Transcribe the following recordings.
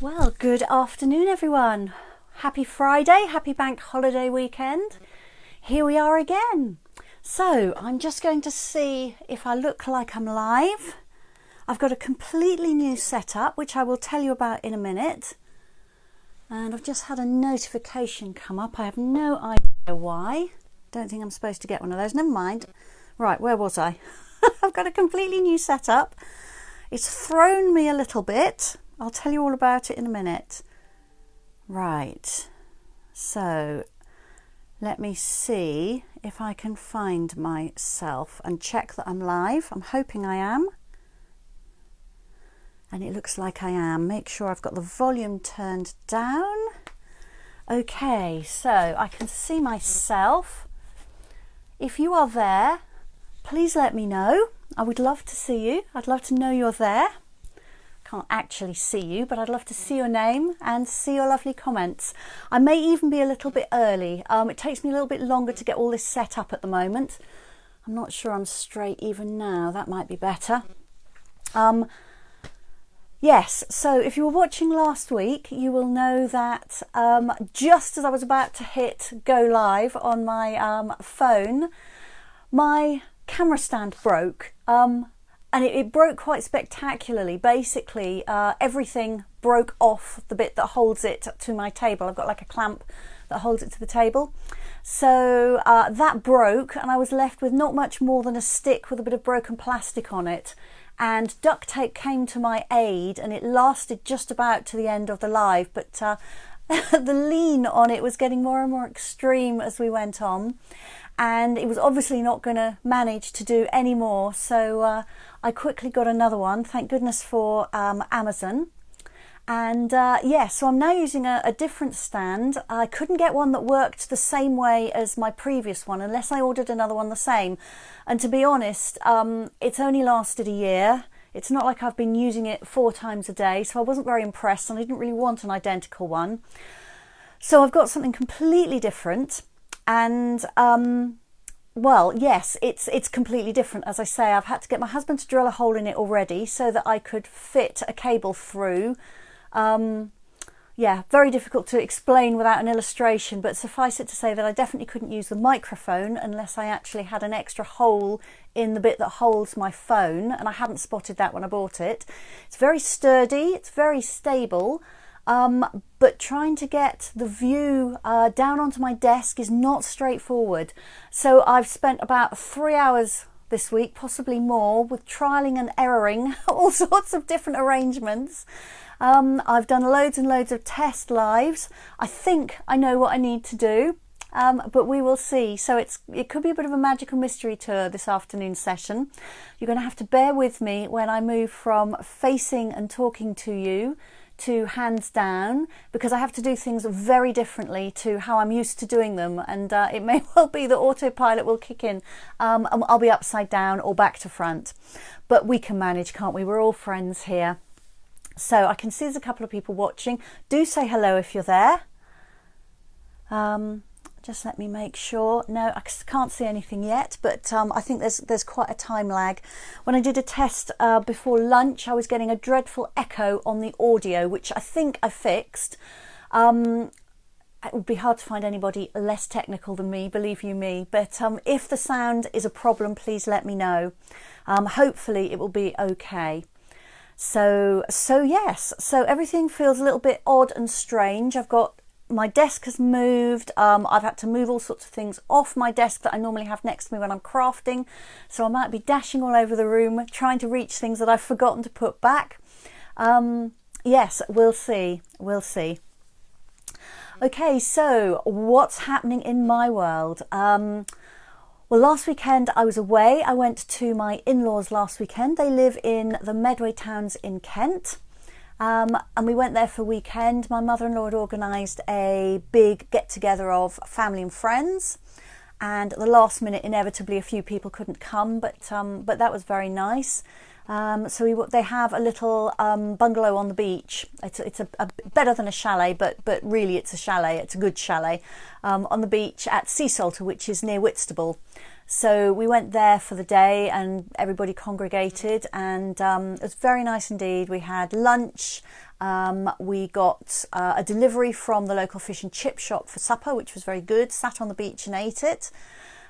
Well, good afternoon, everyone. Happy Friday, happy bank holiday weekend. Here we are again. So I'm just going to see if I look like I'm live. I've got a completely new setup, which I will tell you about in a minute. And I've just had a notification come up. I have no idea why. Don't think I'm supposed to get one of those. Never mind. Right, where was I? I've got a completely new setup. It's thrown me a little bit. I'll tell you all about it in a minute. Right, so let me see if I can find myself and check that I'm live. I'm hoping I am. And it looks like I am. Make sure I've got the volume turned down. Okay, so I can see myself. If you are there, please let me know. I would love to see you. I'd love to know you're there. Can't actually see you, but I'd love to see your name and see your lovely comments. I may even be a little bit early. It takes me a little bit longer to get all this set up at the moment. I'm not sure I'm straight even now. That might be better. Yes, so if you were watching last week, you will know that just as I was about to hit go live on my phone, my camera stand broke. And it broke quite spectacularly. Basically, everything broke off the bit that holds it to my table. I've got like a clamp that holds it to the table. So that broke, and I was left with not much more than a stick with a bit of broken plastic on it. And duct tape came to my aid, and it lasted just about to the end of the live. But the lean on it was getting more and more extreme as we went on. And it was obviously not going to manage to do any more, so I quickly got another one, thank goodness for Amazon. And yeah, so I'm now using a different stand. I couldn't get one that worked the same way as my previous one unless I ordered another one the same. And to be honest, it's only lasted a year. It's not like I've been using it 4 times a day, so I wasn't very impressed, and I didn't really want an identical one. So I've got something completely different. And well, yes, it's completely different. As I say, I've had to get my husband to drill a hole in it already so that I could fit a cable through. Yeah, very difficult to explain without an illustration, but suffice it to say that I definitely couldn't use the microphone unless I actually had an extra hole in the bit that holds my phone, and I hadn't spotted that when I bought it. It's very sturdy, it's very stable. But trying to get the view down onto my desk is not straightforward. So I've spent about 3 hours this week, possibly more, with trialing and erroring all sorts of different arrangements. I've done loads and loads of test lives. I think I know what I need to do, but we will see. So it could be a bit of a magical mystery tour this afternoon session. You're going to have to bear with me when I move from facing and talking to you to hands down, because I have to do things very differently to how I'm used to doing them, and it may well be that autopilot will kick in and I'll be upside down or back to front, but we can manage, can't we? We're all friends here. So I can see there's a couple of people watching. Do say hello if you're there. Just let me make sure. No, I can't see anything yet, but I think there's quite a time lag. When I did a test before lunch, I was getting a dreadful echo on the audio, which I think I fixed. It would be hard to find anybody less technical than me, believe you me. But if the sound is a problem, please let me know. Hopefully it will be okay. So yes, so everything feels a little bit odd and strange. My desk has moved. I've had to move all sorts of things off my desk that I normally have next to me when I'm crafting. So I might be dashing all over the room, trying to reach things that I've forgotten to put back. Yes, we'll see. We'll see. Okay, so what's happening in my world? Well, last weekend I was away. I went to my in-laws last weekend. They live in the Medway Towns in Kent. And we went there for a weekend. My mother-in-law had organised a big get-together of family and friends, and at the last minute, inevitably, a few people couldn't come, but that was very nice. So they have a little bungalow on the beach. It's a better than a chalet, but really it's a chalet. It's a good chalet on the beach at Sea Salter, which is near Whitstable. So we went there for the day and everybody congregated, and it was very nice indeed. We had lunch, we got a delivery from the local fish and chip shop for supper, which was very good. Sat on the beach and ate it.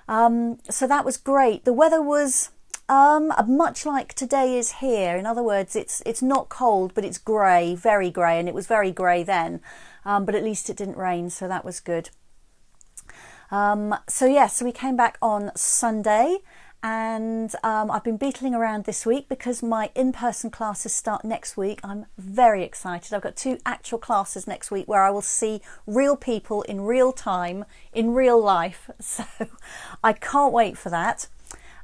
So that was great. The weather was much like today is here. In other words, it's not cold, but it's grey, very grey, and it was very grey then. But at least it didn't rain, so that was good. So we came back on Sunday, and I've been beetling around this week because my in-person classes start next week. I'm very excited. I've got 2 actual classes next week where I will see real people in real time, in real life. So I can't wait for that.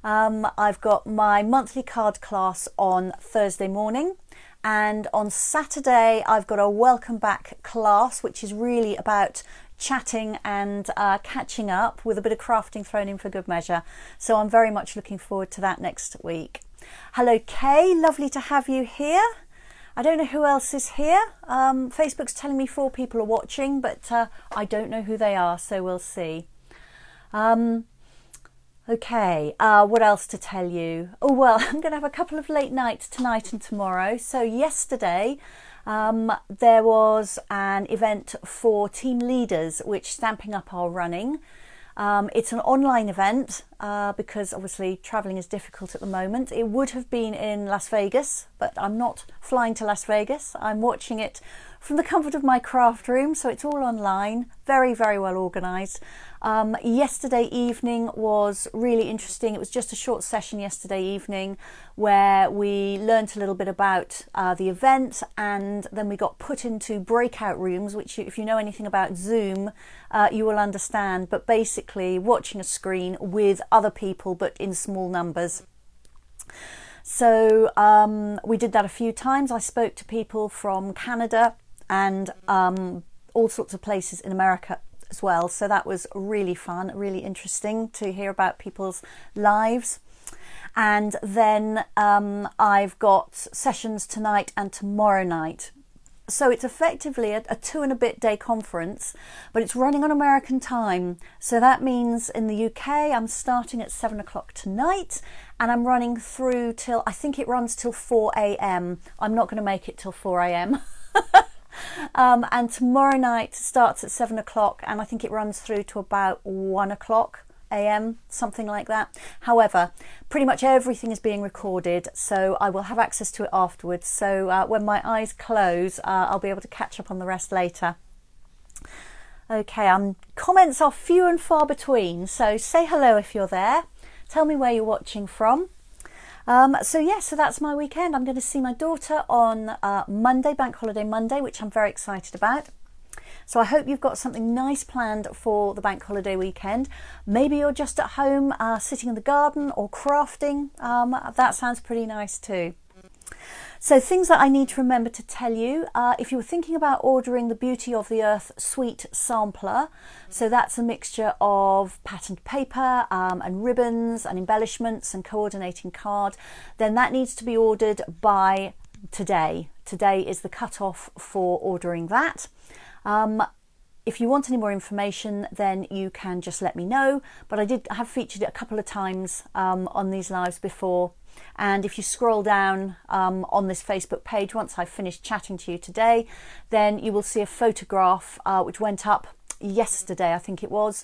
I've got my monthly card class on Thursday morning, and on Saturday I've got a welcome back class, which is really about chatting and catching up with a bit of crafting thrown in for good measure. So I'm very much looking forward to that next week. Hello Kay, lovely to have you here. I don't know who else is here. Facebook's telling me 4 people are watching, but I don't know who they are, so we'll see. Okay, what else to tell you? Oh, well, I'm going to have a couple of late nights tonight and tomorrow. So yesterday there was an event for team leaders which Stampin' Up are running. It's an online event because obviously travelling is difficult at the moment. It would have been in Las Vegas, but I'm not flying to Las Vegas. I'm watching it from the comfort of my craft room, so it's all online, very, very well organised. Yesterday evening was really interesting. It was just a short session yesterday evening where we learnt a little bit about the event, and then we got put into breakout rooms, which if you know anything about Zoom, you will understand, but basically watching a screen with other people but in small numbers. So we did that a few times. I spoke to people from Canada and all sorts of places in America as well. So that was really fun, really interesting to hear about people's lives. And then I've got sessions tonight and tomorrow night. So it's effectively a 2 and a bit day conference, but it's running on American time. So that means in the UK, I'm starting at 7 o'clock tonight, and I'm running through till, I think it runs till 4 a.m. I'm not going to make it till 4 a.m. And tomorrow night starts at 7 o'clock, and I think it runs through to about 1 o'clock a.m., something like that. However, pretty much everything is being recorded, so I will have access to it afterwards. So when my eyes close, I'll be able to catch up on the rest later. Okay, comments are few and far between, so say hello if you're there. Tell me where you're watching from. So that's my weekend. I'm going to see my daughter on Monday, Bank Holiday Monday, which I'm very excited about. So I hope you've got something nice planned for the bank holiday weekend. Maybe you're just at home sitting in the garden or crafting. That sounds pretty nice too. So things that I need to remember to tell you, if you were thinking about ordering the Beauty of the Earth Sweet Sampler, so that's a mixture of patterned paper and ribbons and embellishments and coordinating card, then that needs to be ordered by today. Today is the cut-off for ordering that. If you want any more information, then you can just let me know, but I have featured it a couple of times on these lives before. And if you scroll down on this Facebook page, once I've finished chatting to you today, then you will see a photograph which went up yesterday, I think it was,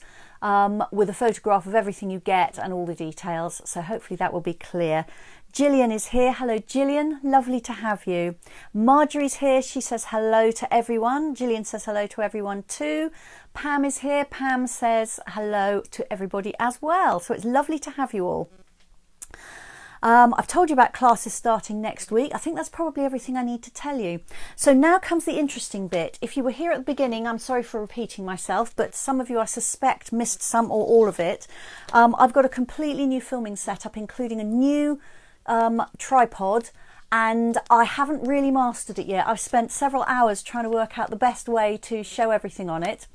with a photograph of everything you get and all the details. So hopefully that will be clear. Gillian is here. Hello, Gillian. Lovely to have you. Marjorie's here. She says hello to everyone. Gillian says hello to everyone too. Pam is here. Pam says hello to everybody as well. So it's lovely to have you all. I've told you about classes starting next week. I think that's probably everything I need to tell you. So now comes the interesting bit. If you were here at the beginning, I'm sorry for repeating myself, but some of you I suspect missed some or all of it. I've got a completely new filming setup, including a new tripod, and I haven't really mastered it yet. I've spent several hours trying to work out the best way to show everything on it.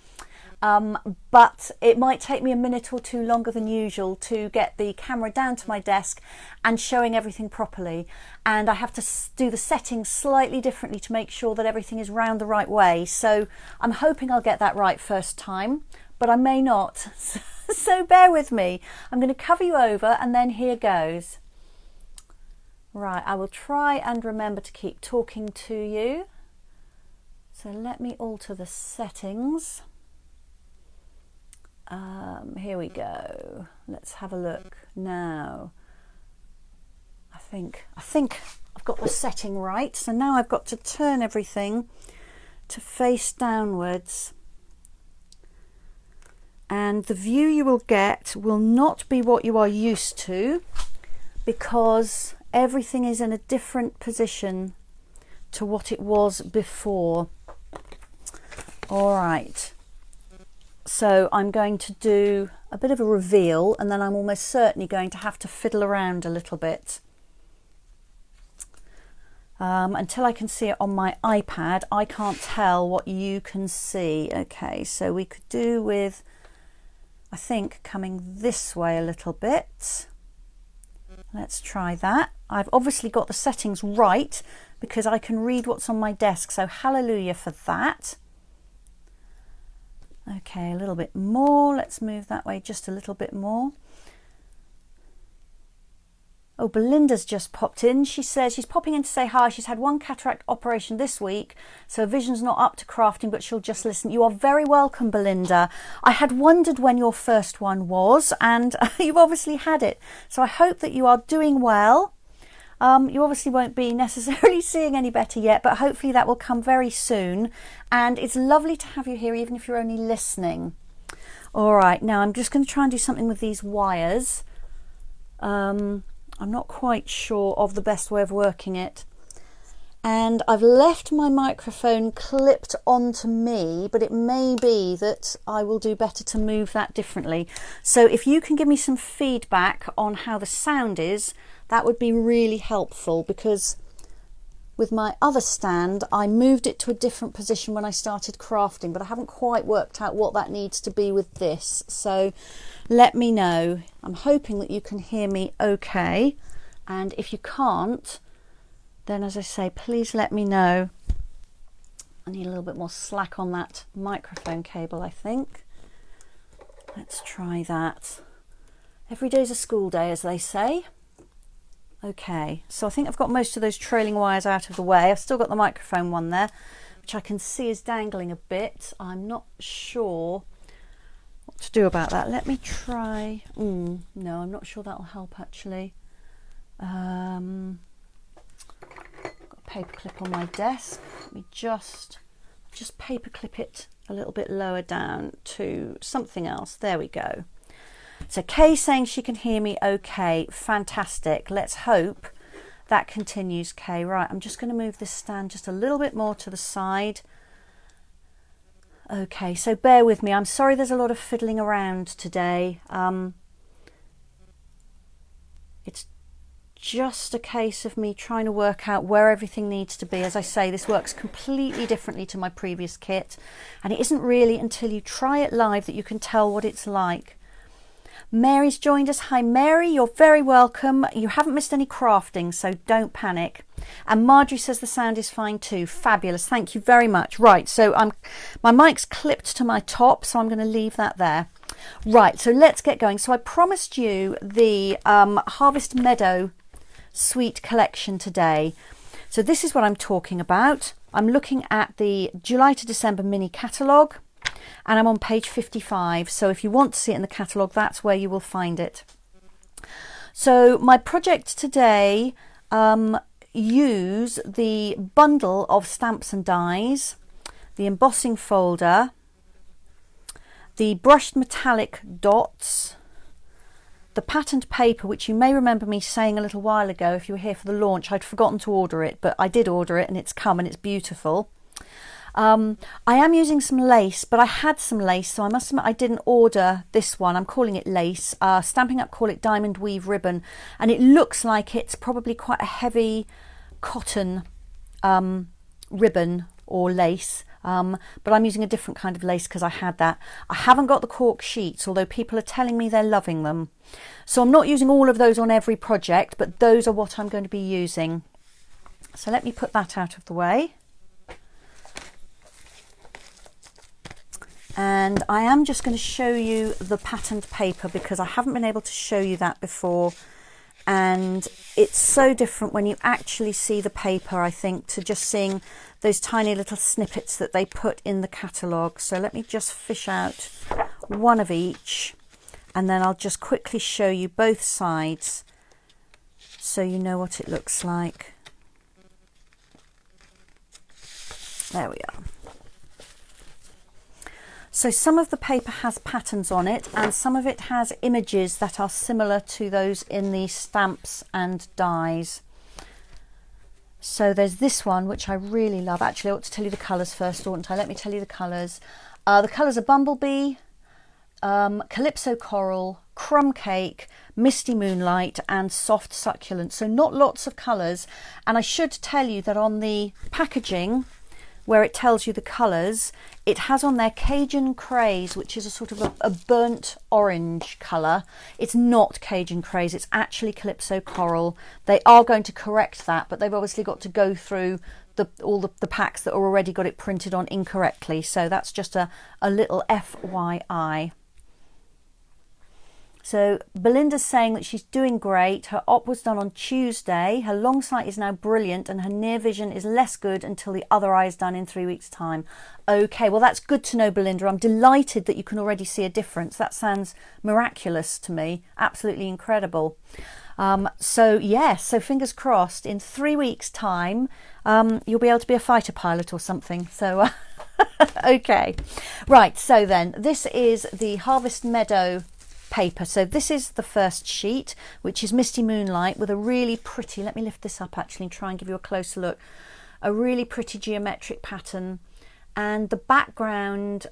But it might take me a minute or two longer than usual to get the camera down to my desk and showing everything properly. And I have to do the settings slightly differently to make sure that everything is round the right way. So I'm hoping I'll get that right first time, but I may not. So bear with me. I'm going to cover you over and then here goes. Right, I will try and remember to keep talking to you. So let me alter the settings. Here we go. Let's have a look now. I think I've got the setting right. So now I've got to turn everything to face downwards. And the view you will get will not be what you are used to, because everything is in a different position to what it was before. All right. So I'm going to do a bit of a reveal, and then I'm almost certainly going to have to fiddle around a little bit. Until I can see it on my iPad, I can't tell what you can see. Okay, so we could do with, I think, coming this way a little bit. Let's try that. I've obviously got the settings right because I can read what's on my desk, so hallelujah for that. Okay, a little bit more. Let's move that way just a little bit more. Oh, Belinda's just popped in. She says she's popping in to say hi. She's had one cataract operation this week, so vision's not up to crafting, but she'll just listen. You are very welcome, Belinda. I had wondered when your first one was, and you've obviously had it. So I hope that you are doing well. You obviously won't be necessarily seeing any better yet, but hopefully that will come very soon. And it's lovely to have you here, even if you're only listening. All right, now I'm just going to try and do something with these wires. I'm not quite sure of the best way of working it. And I've left my microphone clipped onto me, but it may be that I will do better to move that differently. So if you can give me some feedback on how the sound is, that would be really helpful, because with my other stand, I moved it to a different position when I started crafting, but I haven't quite worked out what that needs to be with this. So let me know. I'm hoping that you can hear me okay. And if you can't, then as I say, please let me know. I need a little bit more slack on that microphone cable, I think. Let's try that. Every day's a school day, as they say. Okay, so I think I've got most of those trailing wires out of the way. I've still got the microphone one there, which I can see is dangling a bit. I'm not sure what to do about that. Let me try. No, I'm not sure that'll help actually. Got a paper clip on my desk. Let me just paper clip it a little bit lower down to something else. There we go. So Kay saying she can hear me okay. Fantastic. Let's hope that continues, Kay. Right, I'm just going to move this stand just a little bit more to the side. Okay, so bear with me. I'm sorry there's a lot of fiddling around today. It's just a case of me trying to work out where everything needs to be. As I say, this works completely differently to my previous kit, and it isn't really until you try it live that you can tell what it's like. Mary's joined us. Hi Mary, you're very welcome. You haven't missed any crafting, so don't panic. And Marjorie says the sound is fine too. Fabulous, thank you very much. Right, so my mic's clipped to my top, so I'm going to leave that there. Right, so let's get going. So I promised you the Harvest Meadow Sweet collection today. So this is what I'm talking about. I'm looking at the July to December mini catalogue, and I'm on page 55. So if you want to see it in the catalogue, that's where you will find it. So my project today use the bundle of stamps and dies, the embossing folder, the brushed metallic dots, the patterned paper, which you may remember me saying a little while ago if you were here for the launch. I'd forgotten to order it, but I did order it and it's come and it's beautiful. I am using some lace, but I had some lace, so I must admit I didn't order this one. I'm calling it lace. Stampin' Up call it diamond weave ribbon, and it looks like it's probably quite a heavy cotton ribbon or lace, but I'm using a different kind of lace because I had that. I haven't got the cork sheets, although people are telling me they're loving them. So I'm not using all of those on every project, but those are what I'm going to be using. So let me put that out of the way. And I am just going to show you the patterned paper because I haven't been able to show you that before. And it's so different when you actually see the paper, I think, to just seeing those tiny little snippets that they put in the catalogue. So let me just fish out one of each, and then I'll just quickly show you both sides so you know what it looks like. There we are. So some of the paper has patterns on it, and some of it has images that are similar to those in the stamps and dies. So there's this one, which I really love. Actually, I ought to tell you the colours first, oughtn't I? Let me tell you the colours. The colours are Bumblebee, Calypso Coral, Crumb Cake, Misty Moonlight and Soft Succulent. So not lots of colours. And I should tell you that on the packaging, where it tells you the colours, it has on there Cajun Craze, which is a sort of a burnt orange colour. It's not Cajun Craze, it's actually Calypso Coral. They are going to correct that, but they've obviously got to go through all the packs that already got it printed on incorrectly. So that's just a little FYI. So Belinda's saying that she's doing great. Her op was done on Tuesday. Her long sight is now brilliant and her near vision is less good until the other eye is done in 3 weeks' time. Okay, well that's good to know, Belinda. I'm delighted that you can already see a difference. That sounds miraculous to me. Absolutely incredible. So yes, so fingers crossed, in 3 weeks' time, you'll be able to be a fighter pilot or something. So, okay. Right, so then, this is the Harvest Meadow paper. So this is the first sheet, which is Misty Moonlight with a really pretty, let me lift this up actually and try and give you a closer look, a really pretty geometric pattern, and the background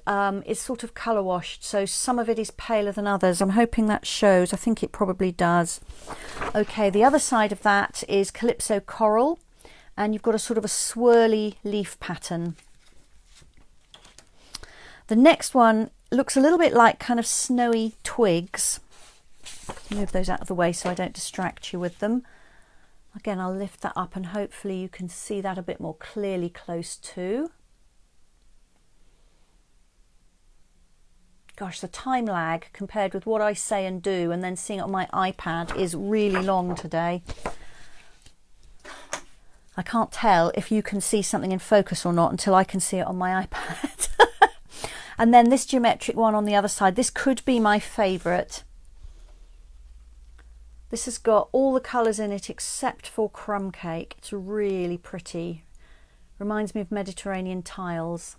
is sort of colour washed, so some of it is paler than others. I'm hoping that shows. I think it probably does. Okay, the other side of that is Calypso Coral, and you've got a sort of a swirly leaf pattern. The next one looks a little bit like kind of snowy twigs. Move those out of the way so I don't distract you with them. Again, I'll lift that up and hopefully you can see that a bit more clearly close to. Gosh, the time lag compared with what I say and do and then seeing it on my iPad is really long today. I can't tell if you can see something in focus or not until I can see it on my iPad. And then this geometric one on the other side, this could be my favourite. This has got all the colours in it except for Crumb Cake. It's really pretty. Reminds me of Mediterranean tiles.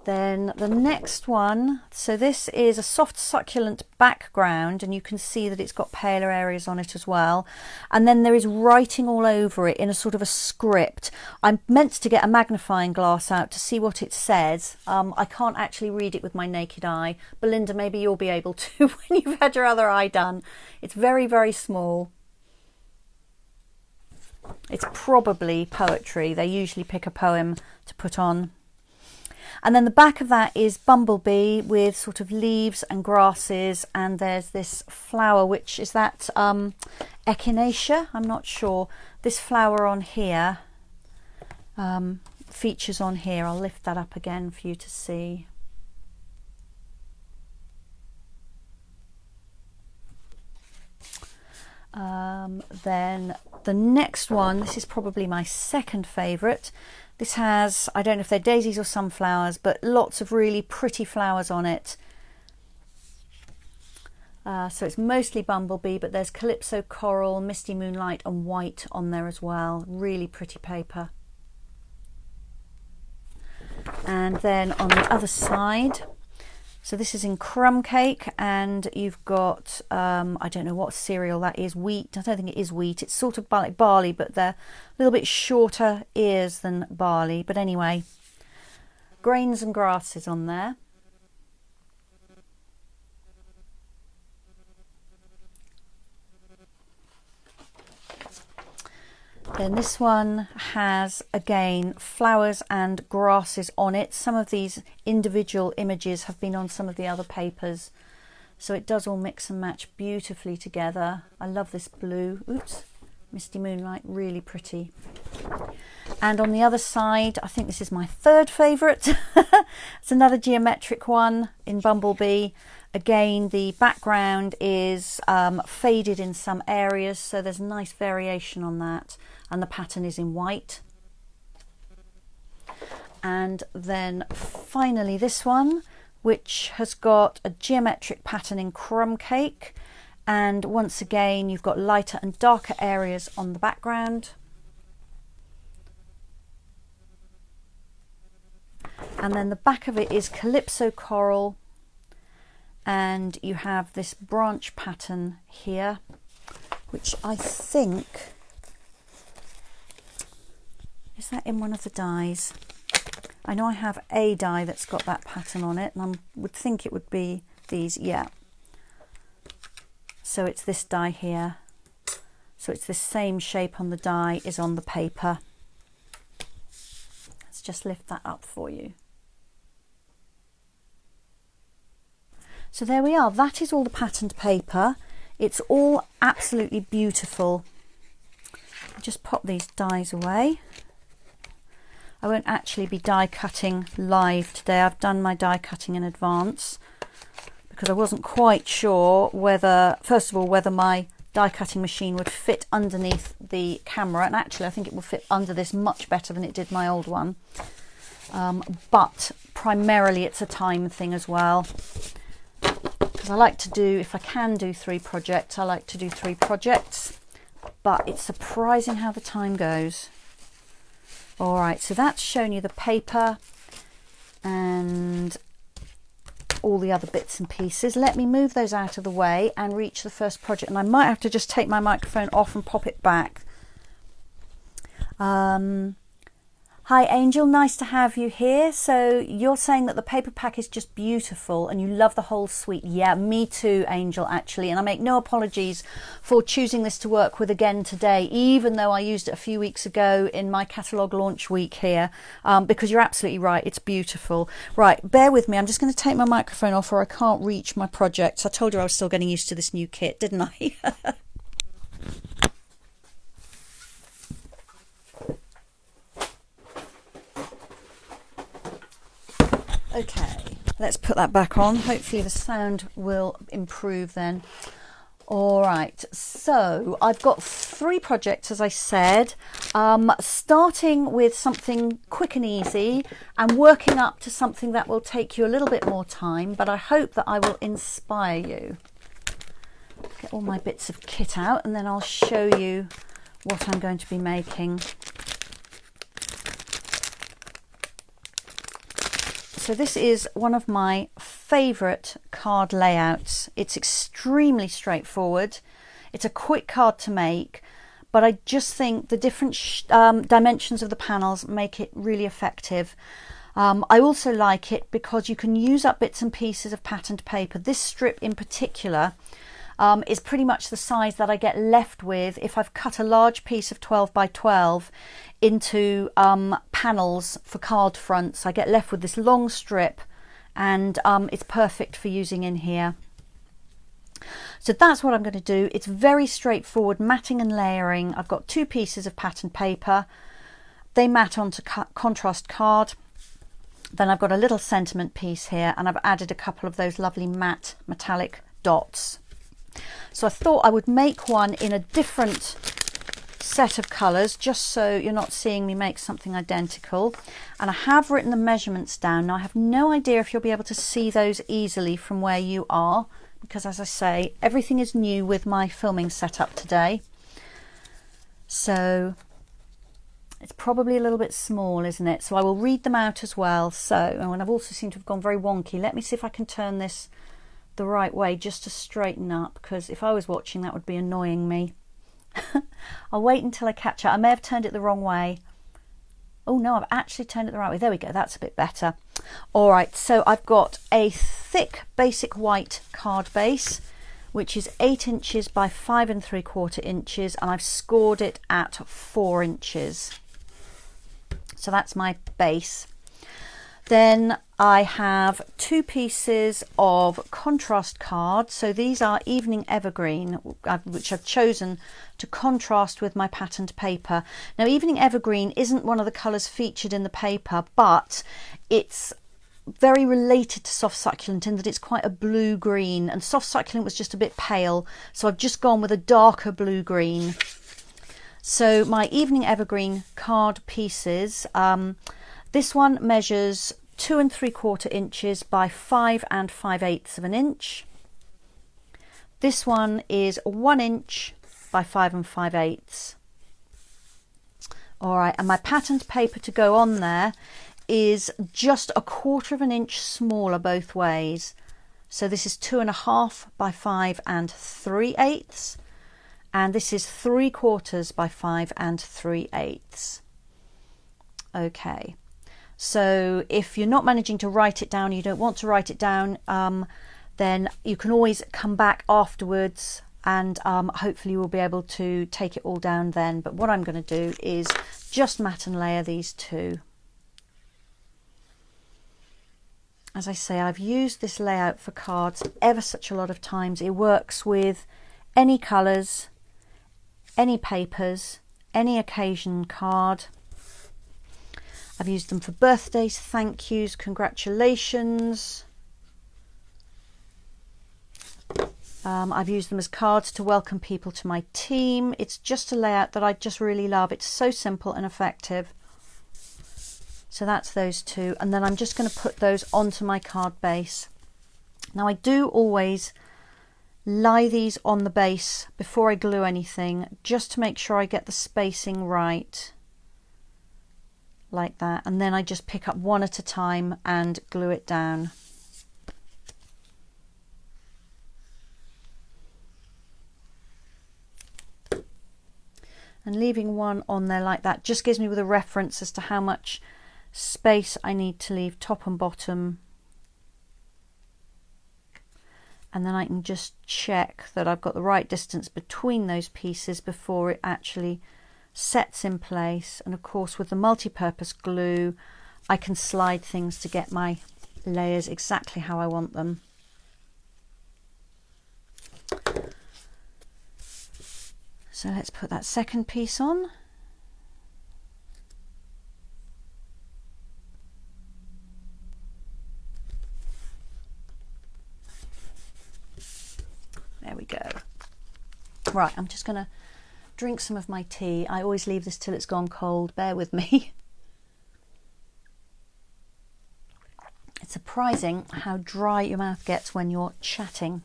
Then the next one, so this is a soft succulent background and you can see that it's got paler areas on it as well. And then there is writing all over it in a sort of a script. I'm meant to get a magnifying glass out to see what it says. I can't actually read it with my naked eye. Belinda, maybe you'll be able to when you've had your other eye done. It's very, very small. It's probably poetry. They usually pick a poem to put on. And then the back of that is Bumblebee with sort of leaves and grasses, and there's this flower, which is that echinacea, I'm not sure. This flower on here features on here. I'll lift that up again for you to see. Then the next one, this is probably my second favourite. This has, I don't know if they're daisies or sunflowers, but lots of really pretty flowers on it. So it's mostly Bumblebee, but there's Calypso Coral, Misty Moonlight and White on there as well. Really pretty paper. And then on the other side, so this is in Crumb Cake, and you've got, I don't know what cereal that is, wheat. I don't think it is wheat. It's sort of like barley, but they're a little bit shorter ears than barley. But anyway, grains and grasses on there. Then this one has, again, flowers and grasses on it. Some of these individual images have been on some of the other papers, so it does all mix and match beautifully together. I love this blue. Oops, Misty Moonlight, really pretty. And on the other side, I think this is my third favourite. It's another geometric one in Bumblebee. Again, the background is faded in some areas, so there's a nice variation on that. And the pattern is in white. And then finally this one, which has got a geometric pattern in Crumb Cake. And once again, you've got lighter and darker areas on the background. And then the back of it is Calypso Coral. And you have this branch pattern here, which I think, is that in one of the dies? I know I have a die that's got that pattern on it, and I would think it would be these, yeah. So it's this die here. So it's the same shape on the die as on the paper. Let's just lift that up for you. So there we are. That is all the patterned paper. It's all absolutely beautiful. I'll just pop these dies away. I won't actually be die cutting live today. I've done my die cutting in advance because I wasn't quite sure whether, first of all, whether my die cutting machine would fit underneath the camera, and actually I think it will fit under this much better than it did my old one. But primarily it's a time thing as well, because I like to do, if I can do 3 projects, I like to do 3 projects, but it's surprising how the time goes. All right, so that's shown you the paper and all the other bits and pieces. Let me move those out of the way and reach the first project. And I might have to just take my microphone off and pop it back. Hi Angel, nice to have you here. So you're saying that the paper pack is just beautiful and you love the whole suite. Yeah, me too, Angel, actually. And I make no apologies for choosing this to work with again today, even though I used it a few weeks ago in my catalogue launch week here, because you're absolutely right, it's beautiful. Right, bear with me. I'm just going to take my microphone off or I can't reach my projects. I told you I was still getting used to this new kit, didn't I? Okay, let's put that back on. Hopefully the sound will improve then. All right, so I've got 3 projects, as I said, starting with something quick and easy and working up to something that will take you a little bit more time, but I hope that I will inspire you. Get all my bits of kit out and then I'll show you what I'm going to be making. So this is one of my favourite card layouts. It's extremely straightforward. It's a quick card to make, but I just think the different dimensions of the panels make it really effective. I also like it because you can use up bits and pieces of patterned paper. This strip in particular is pretty much the size that I get left with if I've cut a large piece of 12 by 12 into panels for card fronts. I get left with this long strip and it's perfect for using in here. So that's what I'm going to do. It's very straightforward matting and layering. I've got 2 pieces of patterned paper. They mat onto contrast card. Then I've got a little sentiment piece here and I've added a couple of those lovely matte metallic dots. So I thought I would make one in a different set of colours just so you're not seeing me make something identical. And I have written the measurements down. Now I have no idea if you'll be able to see those easily from where you are, because as I say, everything is new with my filming setup today. So it's probably a little bit small, isn't it? So I will read them out as well. So, and I've also seemed to have gone very wonky. Let me see if I can turn this the right way just to straighten up, because if I was watching that would be annoying me. I'll wait until I catch up. I may have turned it the wrong way. Oh no, I've actually turned it the right way. There we go, that's a bit better. All right, so I've got a thick basic white card base, which is 8 inches by 5 3/4 inches, and I've scored it at 4 inches. So that's my base. Then I have 2 pieces of contrast cards. So these are Evening Evergreen, which I've chosen to contrast with my patterned paper. Now, Evening Evergreen isn't one of the colours featured in the paper, but it's very related to Soft Succulent in that it's quite a blue-green, and Soft Succulent was just a bit pale, so I've just gone with a darker blue-green. So my Evening Evergreen card pieces, this one measures 2 3/4 inches by 5 5/8 of an inch. This one is 1 inch by 5 5/8. All right, and my patterned paper to go on there is just 1/4 of an inch smaller both ways. So this is 2.5 by 5 3/8, and this is 3/4 by 5 3/8. Okay. So if you're not managing to write it down, you don't want to write it down, then you can always come back afterwards, and hopefully you will be able to take it all down then. But what I'm going to do is just mat and layer these 2. As I say, I've used this layout for cards ever such a lot of times. It works with any colours, any papers, any occasion card. I've used them for birthdays, thank yous, congratulations. I've used them as cards to welcome people to my team. It's just a layout that I just really love. It's so simple and effective. So that's those 2. And then I'm just going to put those onto my card base. Now I do always lie these on the base before I glue anything, just to make sure I get the spacing right. Like that, and then I just pick up one at a time and glue it down. And leaving one on there like that just gives me with a reference as to how much space I need to leave top and bottom. And then I can just check that I've got the right distance between those pieces before it actually sets in place. And of course, with the multi-purpose glue, I can slide things to get my layers exactly how I want them. So let's put that second piece on. There we go. Right, I'm just going to drink some of my tea. I always leave this till it's gone cold, bear with me. It's surprising how dry your mouth gets when you're chatting.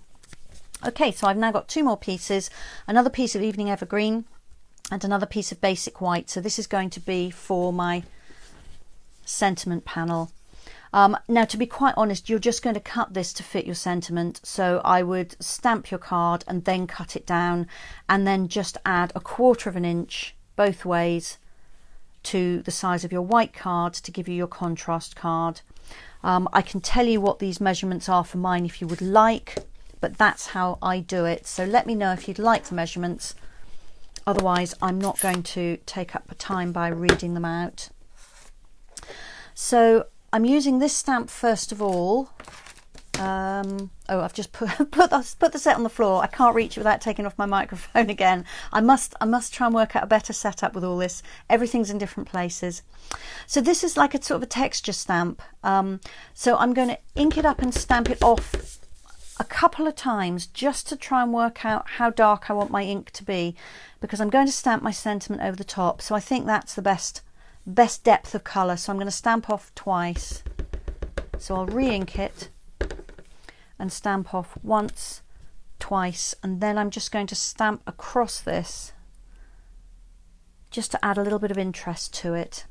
Okay, so I've now got 2 more pieces, another piece of Evening Evergreen and another piece of Basic White. So this is going to be for my sentiment panel. Now, to be quite honest, you're just going to cut this to fit your sentiment. So I would stamp your card and then cut it down, and then just add 1/4 of an inch both ways to the size of your white card to give you your contrast card. I can tell you what these measurements are for mine if you would like, but that's how I do it. So let me know if you'd like the measurements. Otherwise, I'm not going to take up the time by reading them out. So I'm using this stamp first of all. Oh, I've just put the set on the floor. I can't reach it without taking off my microphone again. I must try and work out a better setup with all this. Everything's in different places. So this is like a sort of a texture stamp. So I'm going to ink it up and stamp it off a couple of times just to try and work out how dark I want my ink to be, because I'm going to stamp my sentiment over the top. So I think that's the best depth of colour. So I'm going to stamp off twice. So I'll re-ink it and stamp off once, twice, and then I'm just going to stamp across this just to add a little bit of interest to it.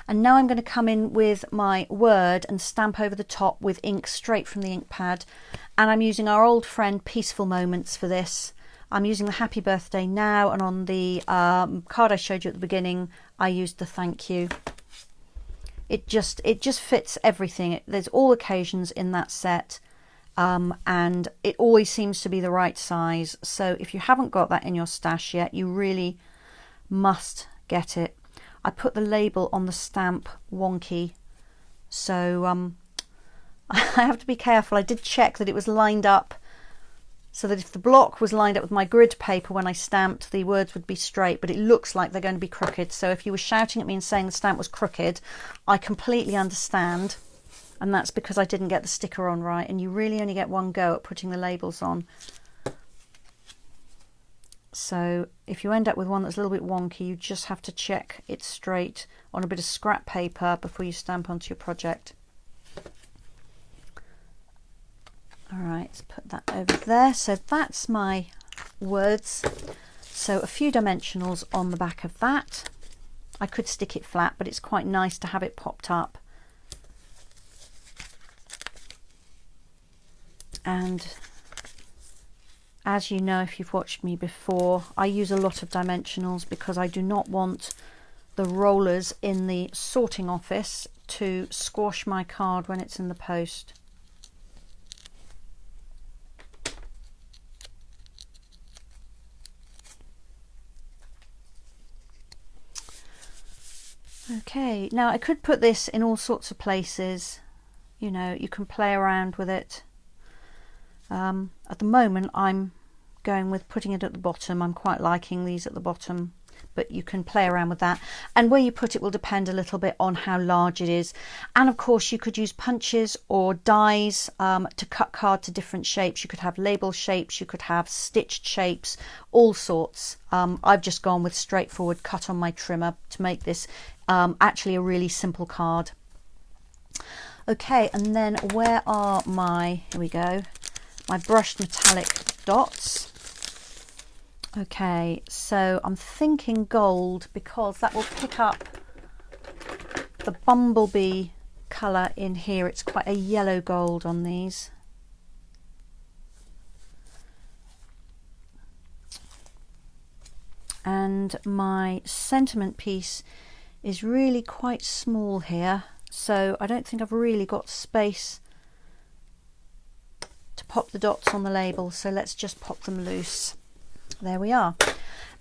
And now I'm going to come in with my word and stamp over the top with ink straight from the ink pad, and I'm using our old friend Peaceful Moments for this. I'm using the Happy Birthday Now, and on the card I showed you at the beginning I used the thank you. It just fits everything. There's all occasions in that set, and it always seems to be the right size. So if you haven't got that in your stash yet, you really must get it. I put the label on the stamp wonky So I have to be careful. I did check that it was lined up so that if the block was lined up with my grid paper when I stamped, the words would be straight, but it looks like they're going to be crooked. So if you were shouting at me and saying the stamp was crooked, I completely understand. And that's because I didn't get the sticker on right, and you really only get one go at putting the labels on. So if you end up with one that's a little bit wonky, you just have to check it's straight on a bit of scrap paper before you stamp onto your project. All right, let's put that over there. So that's my words. So a few dimensionals on the back of that. I could stick it flat, but it's quite nice to have it popped up. And as you know, if you've watched me before, I use a lot of dimensionals because I do not want the rollers in the sorting office to squash my card when it's in the post. Okay, now I could put this in all sorts of places. You know, you can play around with it. At the moment I'm going with putting it at the bottom. I'm quite liking these at the bottom, but you can play around with that, and where you put it will depend a little bit on how large it is. And of course you could use punches or dies to cut card to different shapes. You could have label shapes, you could have stitched shapes, all sorts. I've just gone with straightforward cut on my trimmer to make this actually a really simple card. Okay, and then where are my, here we go, my brushed metallic dots. Okay, so I'm thinking gold because that will pick up the bumblebee colour in here. It's quite a yellow gold on these. And my sentiment piece is really quite small here, so I don't think I've really got space to pop the dots on the label, so let's just pop them loose. There we are.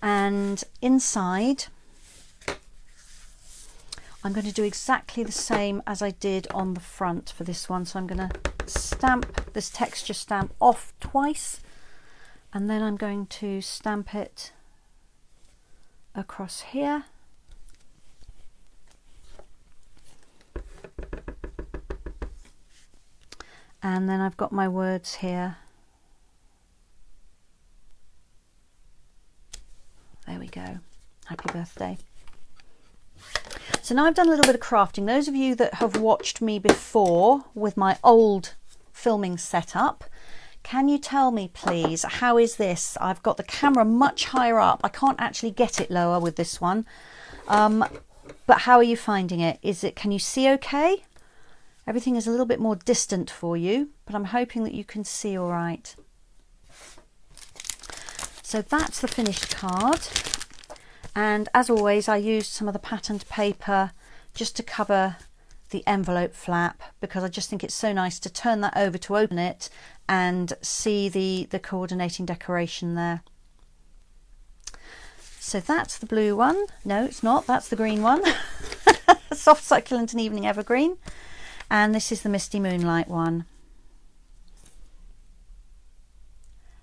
And inside I'm going to do exactly the same as I did on the front for this one. So I'm going to stamp this texture stamp off twice, and then I'm going to stamp it across here. And then I've got my words here. There we go. Happy birthday. So now I've done a little bit of crafting. Those of you that have watched me before with my old filming setup, can you tell me please, how is this? I've got the camera much higher up. I can't actually get it lower with this one. But how are you finding it? Can you see okay? Everything is a little bit more distant for you, but I'm hoping that you can see all right. So that's the finished card. And as always, I used some of the patterned paper just to cover the envelope flap, because I just think it's so nice to turn that over to open it and see the coordinating decoration there. So that's the blue one. No, it's not. That's the green one. Soft Succulent and Evening Evergreen. And this is the Misty Moonlight one.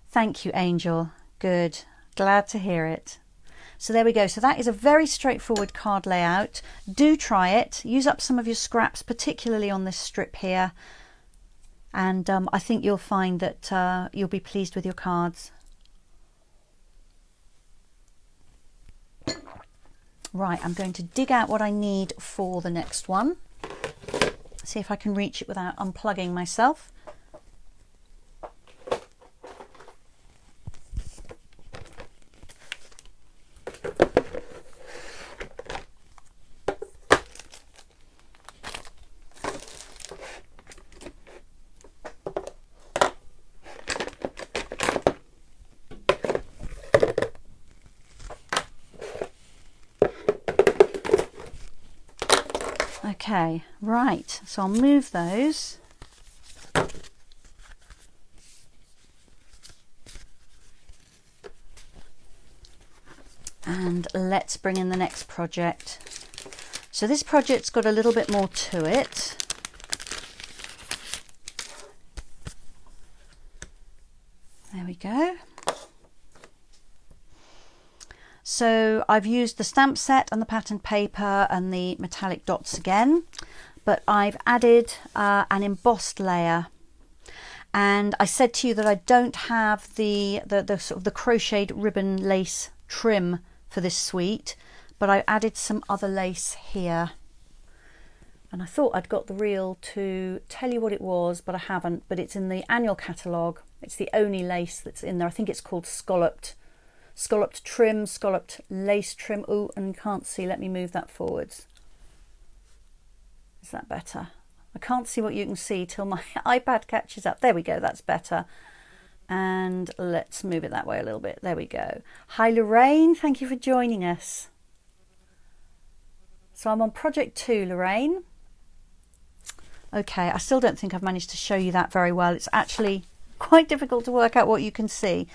Thank you, Angel. Good. Glad to hear it. So there we go. So that is a very straightforward card layout. Do try it. Use up some of your scraps, particularly on this strip here. And I think you'll find that you'll be pleased with your cards. Right, I'm going to dig out what I need for the next one. See if I can reach it without unplugging myself. Okay, right, so I'll move those. And let's bring in the next project. So this project's got a little bit more to it. go. So I've used the stamp set and the pattern paper and the metallic dots again, but I've added an embossed layer. And I said to you that I don't have the sort of the crocheted ribbon lace trim for this suite, but I added some other lace here. And I thought I'd got the reel to tell you what it was, but I haven't. But it's in the annual catalogue. It's the only lace that's in there. I think it's called scalloped trim, scalloped lace trim. Oh, and you can't see. Let me move that forwards. Is that better? I can't see what you can see till my iPad catches up. There we go. That's better. And let's move it that way a little bit. There we go. Hi, Lorraine. Thank you for joining us. So I'm on project 2, Lorraine. Okay, I still don't think I've managed to show you that very well. It's actually quite difficult to work out what you can see,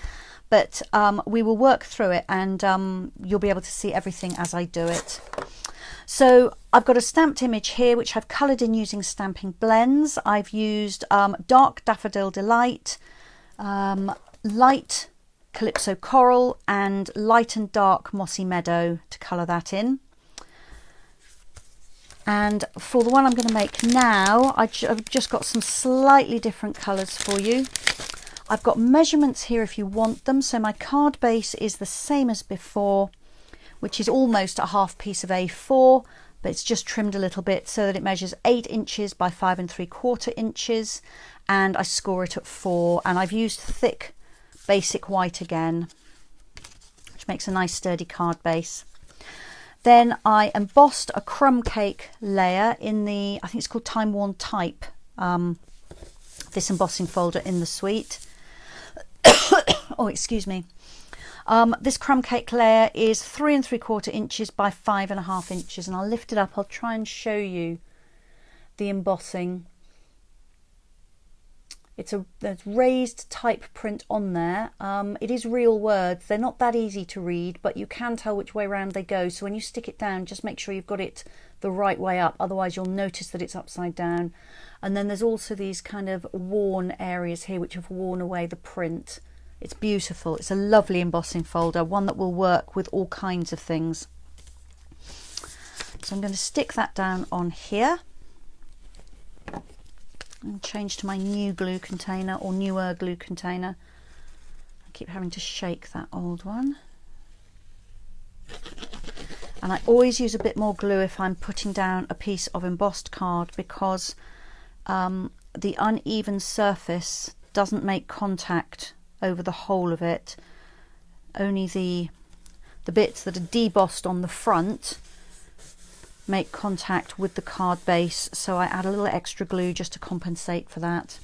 but we will work through it, and you'll be able to see everything as I do it. So I've got a stamped image here which I've coloured in using Stampin' blends. I've used dark Daffodil Delight, light Calypso Coral, and light and dark Mossy Meadow to colour that in. And for the one I'm going to make now, I've just got some slightly different colours for you. I've got measurements here if you want them. So my card base is the same as before, which is almost a half piece of A4, but it's just trimmed a little bit so that it measures 8 inches by 5 3/4 inches, and I score it at 4. And I've used thick basic white again, which makes a nice sturdy card base. Then I embossed a crumb cake layer in the, I think it's called Time Worn Type, this embossing folder in the suite. Oh, excuse me. This crumb cake layer is 3 3/4 inches by 5 1/2 inches, and I'll lift it up. I'll try and show you the embossing. There's raised type print on there. It is real words. They're not that easy to read, but you can tell which way around they go. So when you stick it down, just make sure you've got it the right way up. Otherwise, you'll notice that it's upside down. And then there's also these kind of worn areas here which have worn away the print. It's beautiful. It's a lovely embossing folder, one that will work with all kinds of things. So I'm going to stick that down on here and change to my new glue container, or newer glue container. I keep having to shake that old one. And I always use a bit more glue if I'm putting down a piece of embossed card, because the uneven surface doesn't make contact over the whole of it. Only the bits that are debossed on the front make contact with the card base, so I add a little extra glue just to compensate for that.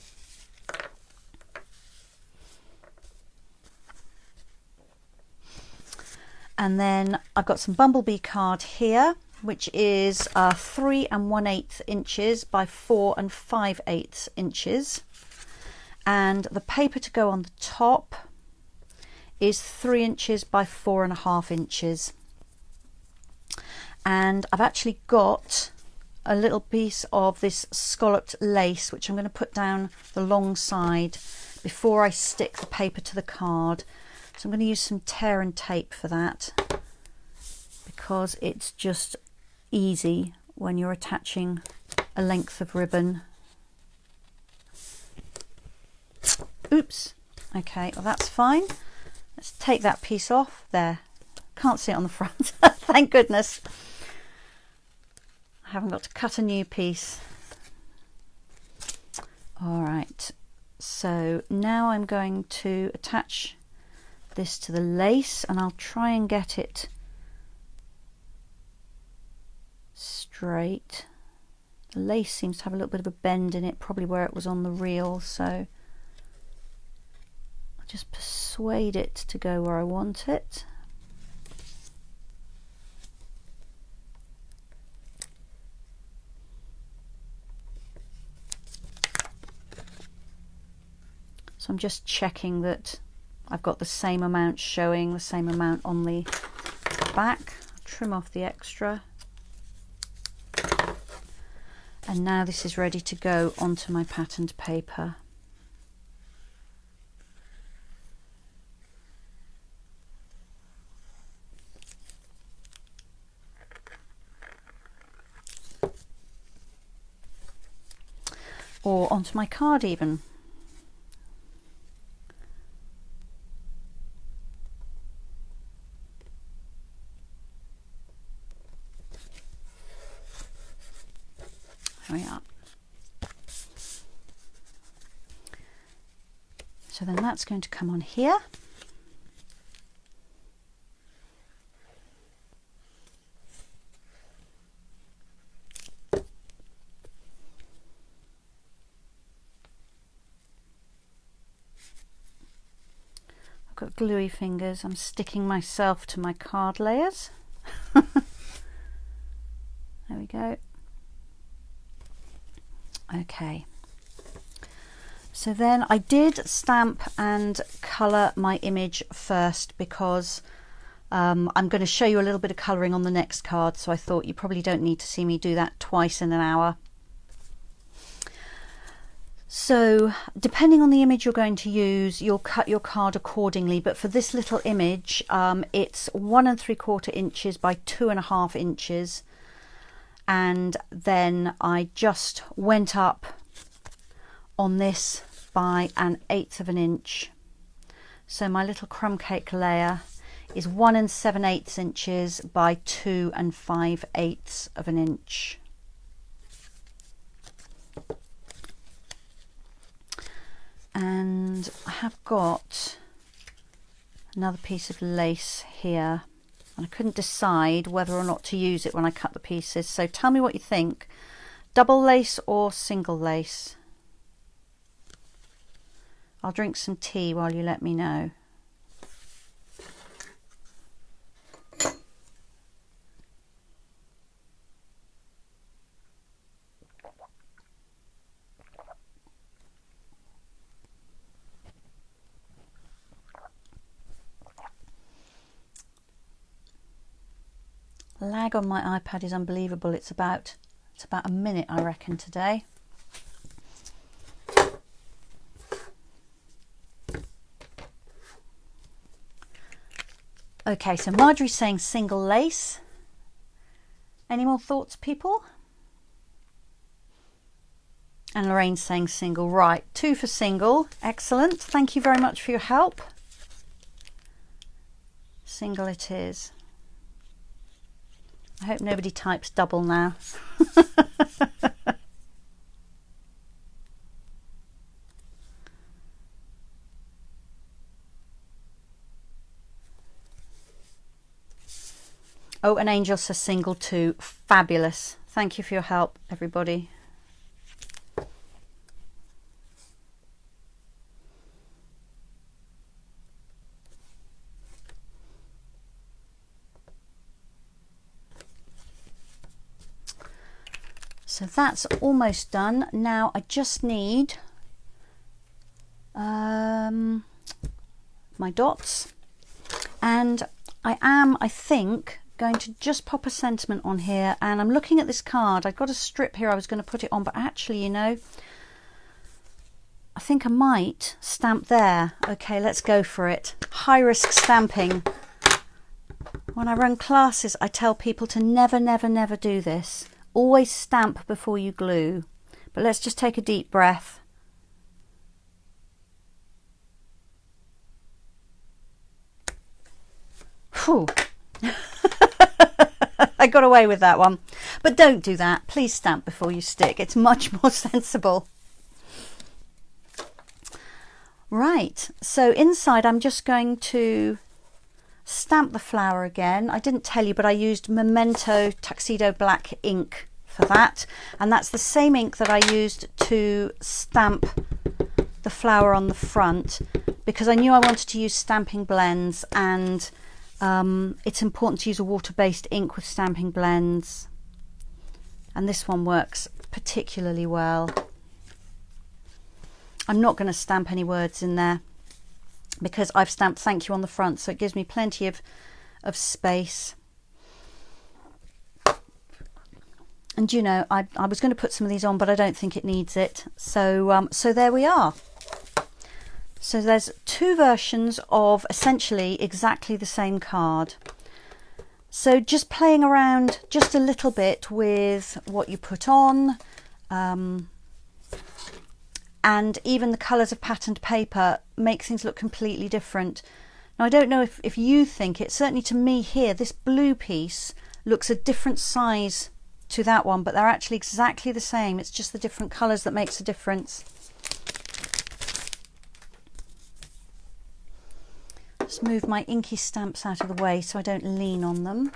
And then I've got some bumblebee card here, which is 3 1/8 inches by 4 5/8 inches, and the paper to go on the top is 3 inches by 4 1/2 inches. And I've actually got a little piece of this scalloped lace which I'm going to put down the long side before I stick the paper to the card. So I'm going to use some tear and tape for that, because it's just easy when you're attaching a length of ribbon. Oops. Okay, well that's fine. Let's take that piece off. There. Can't see it on the front. Thank goodness. I haven't got to cut a new piece. All right. So now I'm going to attach this to the lace, and I'll try and get it straight. The lace seems to have a little bit of a bend in it, probably where it was on the reel, so I'll just persuade it to go where I want it. So I'm just checking that I've got the same amount showing, the same amount on the back. I'll trim off the extra. And now this is ready to go onto my patterned paper. or onto my card even. There we are. So then that's going to come on here. I've got gluey fingers. I'm sticking myself to my card layers. There we go. Okay. So then I did stamp and colour my image first because I'm going to show you a little bit of colouring on the next card, so I thought you probably don't need to see me do that twice in an hour. So depending on the image you're going to use, you'll cut your card accordingly, but for this little image it's 1 3/4 inches by 2.5 inches, and then I just went up on this by 1/8 of an inch. So my little crumb cake layer is 1 7/8 inches by 2 5/8 of an inch. And I have got another piece of lace here, and I couldn't decide whether or not to use it when I cut the pieces, so tell me what you think. Double lace or single lace? I'll drink some tea while you let me know. Lag on my iPad is unbelievable. It's about a minute, I reckon, today. Okay, so Marjorie's saying single lace. Any more thoughts, people? And Lorraine's saying single. Right, 2 for single. Excellent. Thank you very much for your help. Single it is. I hope nobody types double now. Oh, and Angel says single too. Fabulous. Thank you for your help, everybody. So that's almost done. Now I just need my dots, and I think, going to just pop a sentiment on here. And I'm looking at this card. I've got a strip here I was going to put it on, but actually, you know, I think I might stamp there. Okay, let's go for it. High risk stamping. When I run classes, I tell people to never, never, never do this. Always stamp before you glue. But let's just take a deep breath. Whew. I got away with that one. But don't do that. Please stamp before you stick. It's much more sensible. Right, so inside I'm just going to stamp the flower again. I didn't tell you, but I used Memento Tuxedo Black ink for that, and that's the same ink that I used to stamp the flower on the front, because I knew I wanted to use stamping blends, and it's important to use a water-based ink with stamping blends, and this one works particularly well. I'm not going to stamp any words in there because I've stamped thank you on the front, so it gives me plenty of space. And you know, I was going to put some of these on, but I don't think it needs it. So so there we are. So there's 2 versions of essentially exactly the same card. So just playing around just a little bit with what you put on. and even the colours of patterned paper makes things look completely different. Now I don't know if you think it, certainly to me here, this blue piece looks a different size to that one, but they're actually exactly the same. It's just the different colours that makes a difference. Just move my inky stamps out of the way so I don't lean on them.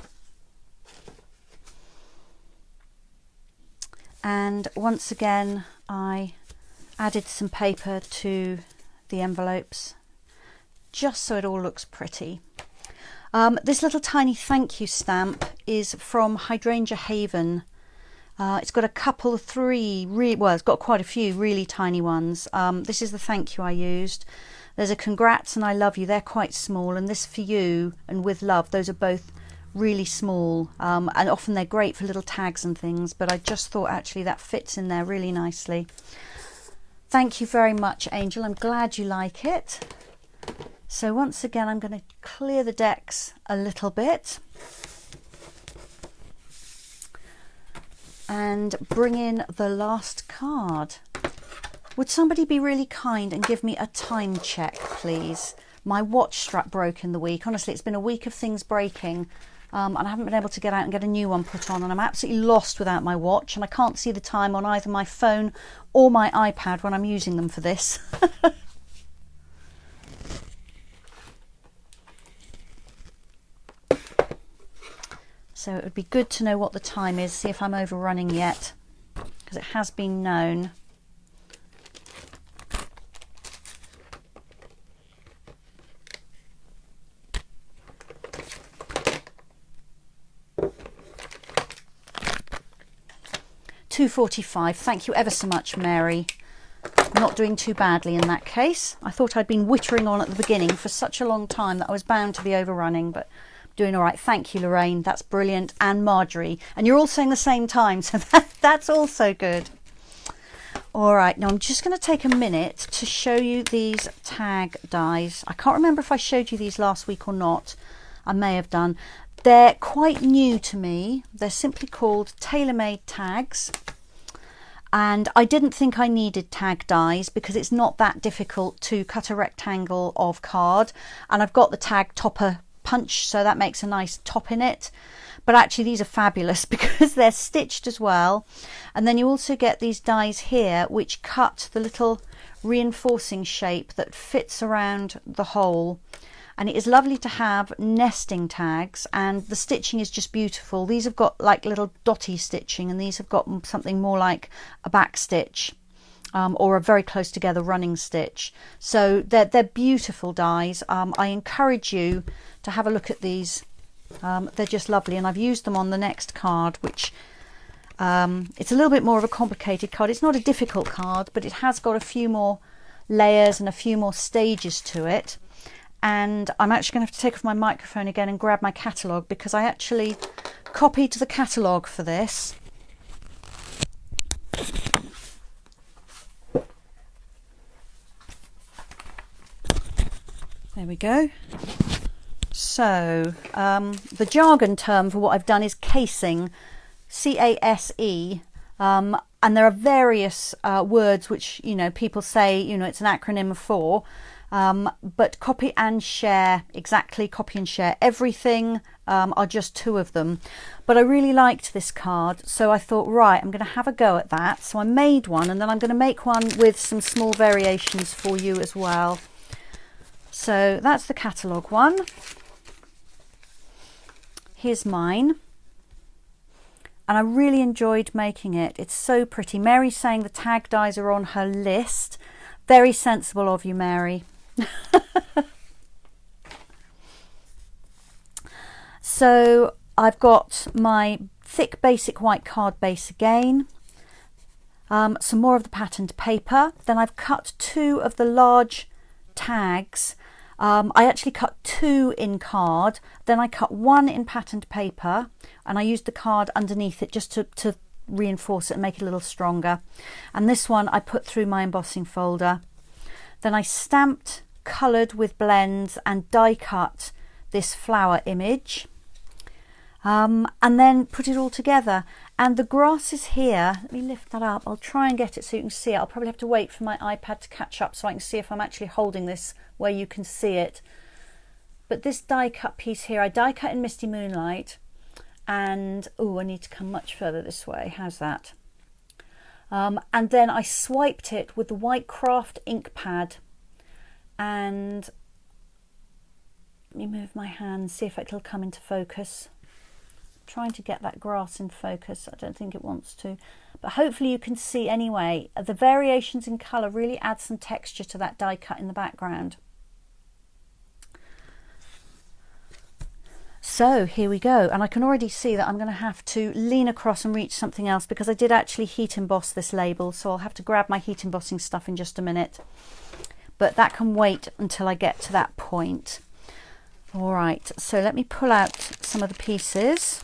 And once again, I added some paper to the envelopes just so it all looks pretty. This little tiny thank you stamp is from Hydrangea Haven. It's got a couple, it's got quite a few really tiny ones. This is the thank you I used. There's a congrats and I love you. They're quite small, and this for you and with love. Those are both really small, and often they're great for little tags and things, but I just thought actually that fits in there really nicely. Thank you very much, Angel. I'm glad you like it. So once again, I'm going to clear the decks a little bit and bring in the last card. Would somebody be really kind and give me a time check, please? My watch strap broke in the week. Honestly, it's been a week of things breaking. And I haven't been able to get out and get a new one put on, and I'm absolutely lost without my watch, and I can't see the time on either my phone or my iPad when I'm using them for this. So it would be good to know what the time is, see if I'm overrunning yet, because it has been known. £2:45. Thank you ever so much, Mary. Not doing too badly in that case. I thought I'd been wittering on at the beginning for such a long time that I was bound to be overrunning, but I'm doing all right. Thank you, Lorraine. That's brilliant. And Marjorie. And you're all saying the same time, so that's also good. All right, now I'm just going to take a minute to show you these tag dies. I can't remember if I showed you these last week or not. I may have done. They're quite new to me. They're simply called tailor-made tags. And I didn't think I needed tag dies because it's not that difficult to cut a rectangle of card. And I've got the tag topper punch, so that makes a nice top in it. But actually these are fabulous because they're stitched as well. And then you also get these dies here which cut the little reinforcing shape that fits around the hole. And it is lovely to have nesting tags, and the stitching is just beautiful. These have got like little dotty stitching, and these have got something more like a back stitch or a very close together running stitch. So they're beautiful dies. I encourage you to have a look at these. They're just lovely, and I've used them on the next card, which it's a little bit more of a complicated card. It's not a difficult card, but it has got a few more layers and a few more stages to it. And I'm actually going to have to take off my microphone again and grab my catalogue, because I actually copied the catalogue for this. There we go. So the jargon term for what I've done is casing, C-A-S-E. And there are various words which, you know, people say, you know, it's an acronym for. But copy and share, exactly, copy and share everything are just two of them. But I really liked this card, so I thought, right, I'm going to have a go at that. So I made one, and then I'm going to make one with some small variations for you as well. So that's the catalogue one. Here's mine. And I really enjoyed making it. It's so pretty. Mary's saying the tag dies are on her list. Very sensible of you, Mary. So I've got my thick basic white card base again, some more of the patterned paper. Then I've cut two of the large tags. I actually cut two in card, then I cut one in patterned paper, and I used the card underneath it just to reinforce it and make it a little stronger. And this one I put through my embossing folder. Then I stamped, coloured with blends, and die cut this flower image. and then put it all together. And the grass is here. Let me lift that up. I'll try and get it so you can see it. I'll probably have to wait for my iPad to catch up so I can see if I'm actually holding this where you can see it. But this die cut piece here, I die cut in Misty Moonlight, and oh, I need to come much further this way. How's that? And then I swiped it with the white craft ink pad, and let me move my hand, see if it'll come into focus. I'm trying to get that grass in focus. I don't think it wants to, but hopefully you can see anyway. The variations in colour really add some texture to that die cut in the background. So here we go, and I can already see that I'm going to have to lean across and reach something else because I did actually heat emboss this label, so I'll have to grab my heat embossing stuff in just a minute. But that can wait until I get to that point. All right, so let me pull out some of the pieces.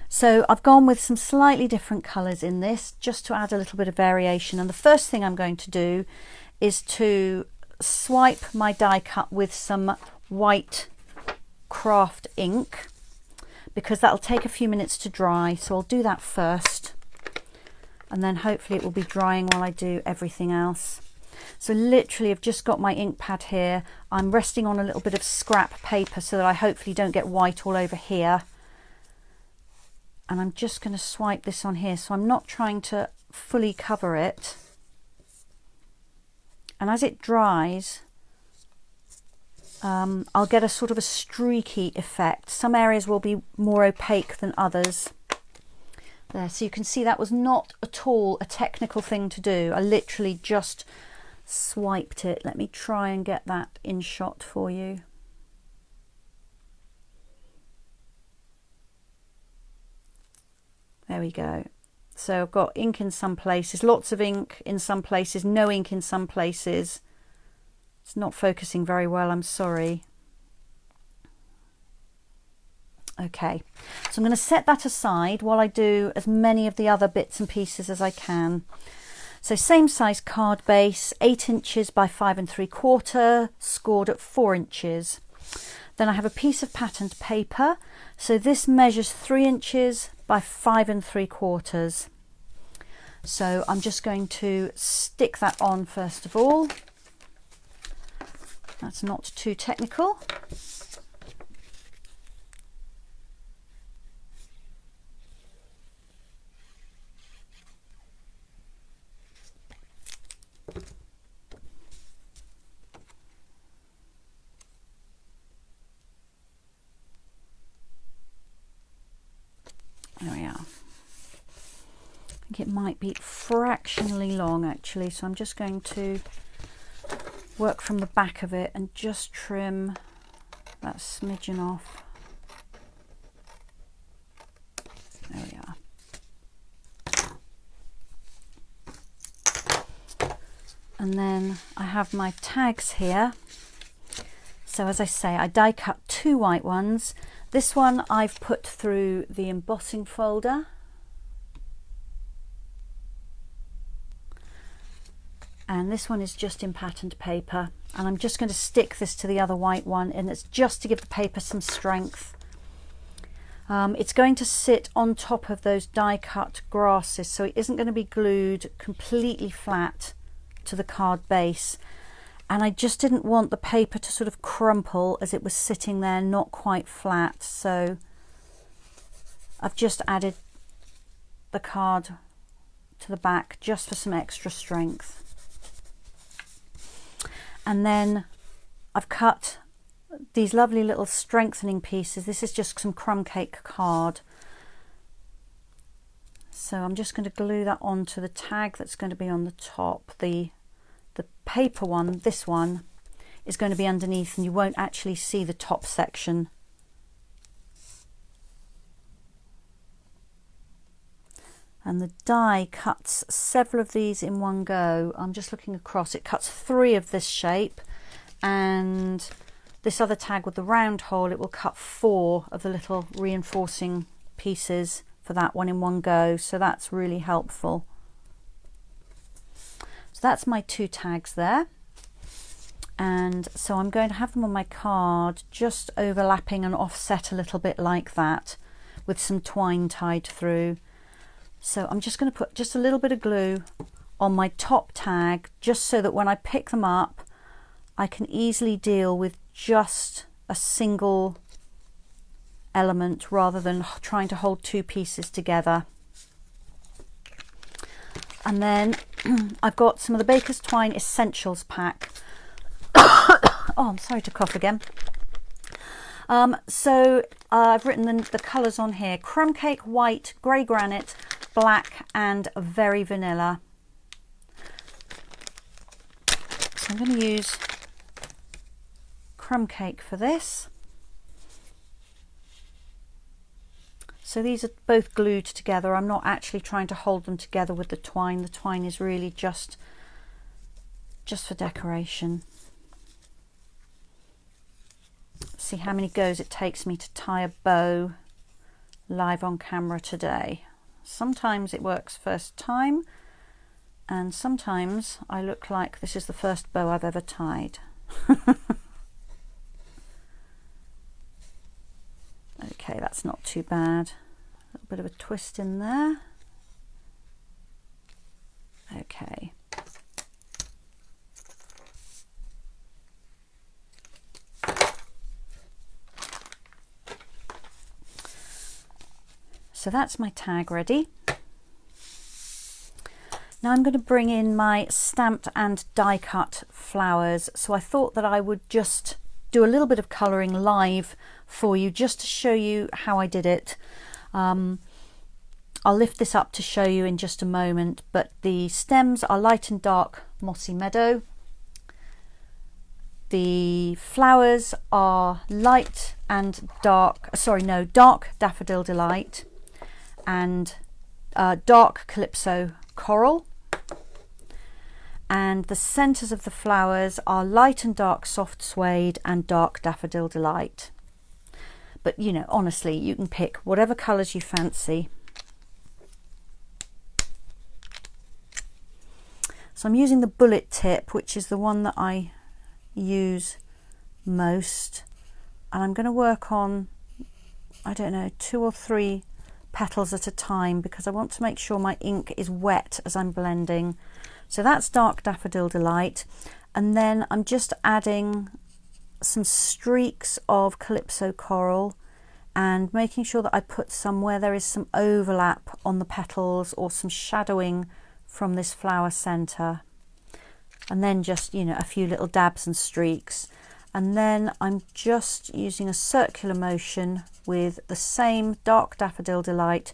So I've gone with some slightly different colours in this just to add a little bit of variation, and the first thing I'm going to do is to swipe my die cut with some white craft ink because that'll take a few minutes to dry. So I'll do that first, and then hopefully it will be drying while I do everything else. So literally I've just got my ink pad here. I'm resting on a little bit of scrap paper so that I hopefully don't get white all over here. And I'm just going to swipe this on here, so I'm not trying to fully cover it. And as it dries, I'll get a sort of a streaky effect. Some areas will be more opaque than others. There, so you can see that was not at all a technical thing to do. I literally just swiped it. Let me try and get that in shot for you. There we go. So I've got ink in some places, lots of ink in some places, no ink in some places. It's not focusing very well, I'm sorry. Okay, so I'm going to set that aside while I do as many of the other bits and pieces as I can. So same size card base, 8 inches by 5 3/4, scored at 4 inches. Then I have a piece of patterned paper. So this measures 3 inches by 5 3/4. So I'm just going to stick that on first of all. That's not too technical. There we are. I think it might be fractionally long actually, so I'm just going to work from the back of it and just trim that smidgen off. There we are. And then I have my tags here. So as I say, I die cut 2 white ones. This one I've put through the embossing folder. And this one is just in patterned paper. And I'm just going to stick this to the other white one, and it's just to give the paper some strength. It's going to sit on top of those die cut grasses, so it isn't going to be glued completely flat to the card base. And I just didn't want the paper to sort of crumple as it was sitting there not quite flat, so I've just added the card to the back just for some extra strength. And then I've cut these lovely little strengthening pieces. This is just some crumb cake card. So I'm just going to glue that onto the tag that's going to be on the top. The paper one, this one, is going to be underneath, and you won't actually see the top section. And the die cuts several of these in one go. I'm just looking across. It cuts 3 of this shape, and this other tag with the round hole, it will cut 4 of the little reinforcing pieces for that one in one go. So that's really helpful. So that's my 2 tags there. And so I'm going to have them on my card, just overlapping and offset a little bit like that, with some twine tied through. So I'm just going to put just a little bit of glue on my top tag, just so that when I pick them up, I can easily deal with just a single element rather than trying to hold two pieces together. And then I've got some of the Baker's Twine Essentials pack. Oh, I'm sorry to cough again. So I've written the colours on here: crumb cake, white, grey granite, black and very vanilla. So I'm going to use crumb cake for this. So these are both glued together. I'm not actually trying to hold them together with the twine. The twine is really just for decoration. See how many goes it takes me to tie a bow live on camera today. Sometimes it works first time, and sometimes I look like this is the first bow I've ever tied. Okay, that's not too bad. A little bit of a twist in there. Okay. So that's my tag ready. Now I'm going to bring in my stamped and die cut flowers. So I thought that I would just do a little bit of colouring live for you, just to show you how I did it. I'll lift this up to show you in just a moment, but the stems are light and dark Mossy Meadow. The flowers are light and dark, dark Daffodil Delight and dark Calypso Coral. And the centres of the flowers are light and dark Soft Suede and dark Daffodil Delight. But you know, honestly, you can pick whatever colours you fancy. So I'm using the bullet tip, which is the one that I use most. And I'm going to work on, I don't know, 2 or 3 petals at a time, because I want to make sure my ink is wet as I'm blending. So that's dark Daffodil Delight, and then I'm just adding some streaks of Calypso Coral and making sure that I put some where there is some overlap on the petals or some shadowing from this flower centre, and then just, you know, a few little dabs and streaks. And then I'm just using a circular motion with the same dark Daffodil Delight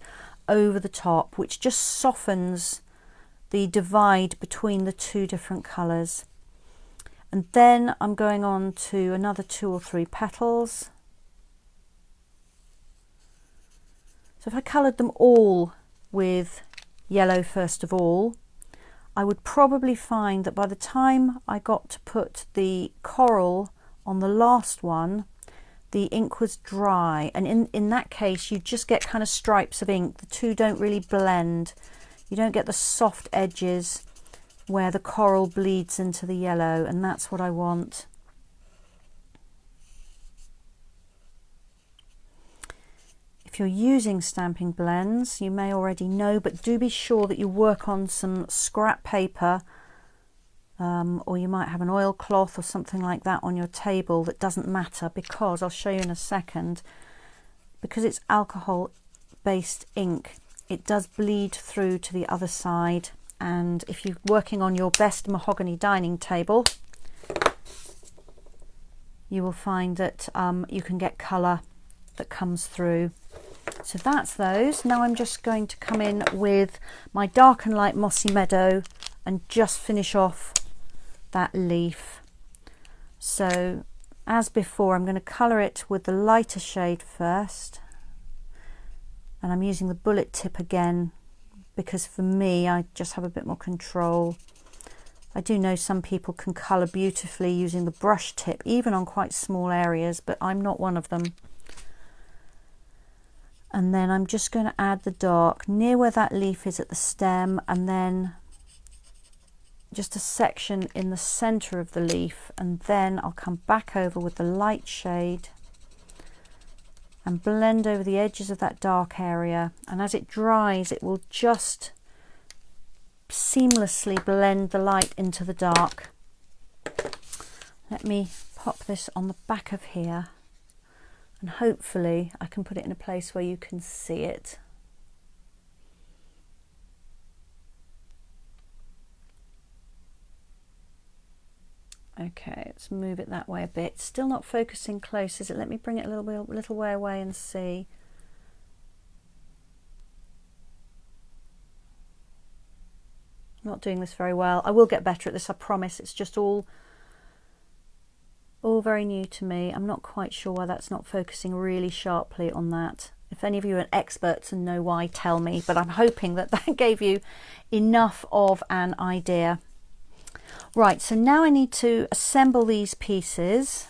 over the top, which just softens the divide between the two different colours. And then I'm going on to another 2 or 3 petals. So if I coloured them all with yellow first of all, I would probably find that by the time I got to put the coral on the last one, the ink was dry, and in that case you just get kind of stripes of ink. The two don't really blend. You don't get the soft edges where the coral bleeds into the yellow, and that's what I want. If you're using stamping blends, you may already know, but do be sure that you work on some scrap paper, or you might have an oilcloth or something like that on your table. That doesn't matter, because I'll show you in a second, because it's alcohol based ink, it does bleed through to the other side. And if you're working on your best mahogany dining table, you will find that you can get colour that comes through. So that's those. Now I'm just going to come in with my dark and light Mossy Meadow and just finish off that leaf. So as before, I'm going to colour it with the lighter shade first, and I'm using the bullet tip again because for me I just have a bit more control. I do know some people can colour beautifully using the brush tip, even on quite small areas, but I'm not one of them. And then I'm just going to add the dark near where that leaf is at the stem, and then just a section in the center of the leaf, and then I'll come back over with the light shade and blend over the edges of that dark area, and as it dries it will just seamlessly blend the light into the dark. Let me pop this on the back of here, and hopefully I can put it in a place where you can see it. Okay, let's move it that way a bit. Still not focusing close, is it? Let me bring it a little way away and see. I'm not doing this very well. I will get better at this, I promise. It's just all very new to me. I'm not quite sure why that's not focusing really sharply on that. If any of you are experts and know why, tell me, but I'm hoping that that gave you enough of an idea. Right, so now I need to assemble these pieces,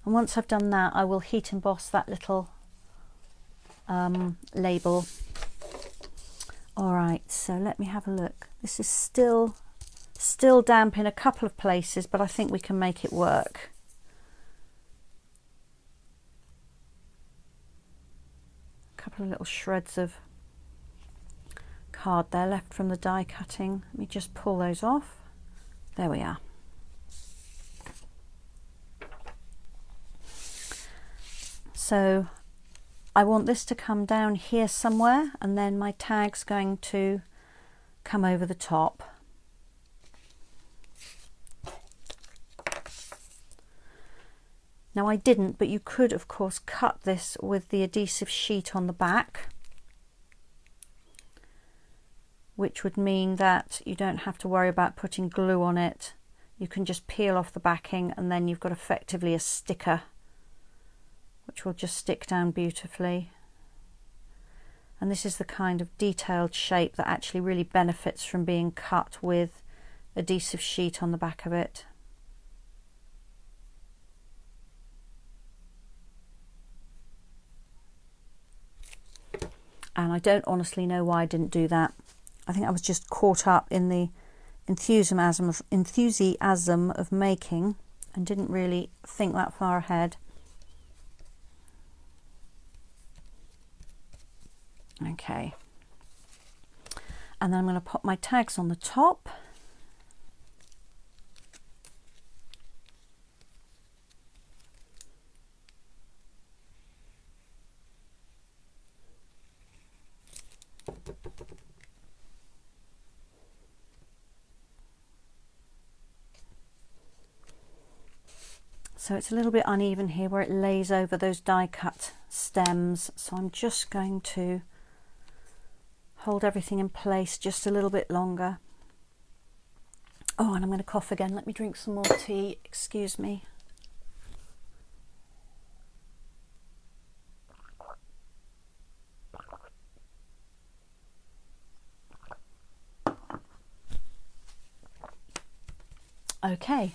and once I've done that I will heat emboss that little label. Alright, so let me have a look. This is still damp in a couple of places, but I think we can make it work. A couple of little shreds of card there left from the die cutting. Let me just pull those off. There we are. So I want this to come down here somewhere, and then my tag's going to come over the top. Now I didn't, but you could of course cut this with the adhesive sheet on the back, which would mean that you don't have to worry about putting glue on it. You can just peel off the backing, and then you've got effectively a sticker which will just stick down beautifully. And this is the kind of detailed shape that actually really benefits from being cut with adhesive sheet on the back of it. And I don't honestly know why I didn't do that. I think I was just caught up in the enthusiasm of making and didn't really think that far ahead. Okay. And then I'm going to pop my tags on the top. So it's a little bit uneven here where it lays over those die cut stems, so I'm just going to hold everything in place just a little bit longer. Oh, and I'm going to cough again. Let me drink some more tea. Excuse me. Okay.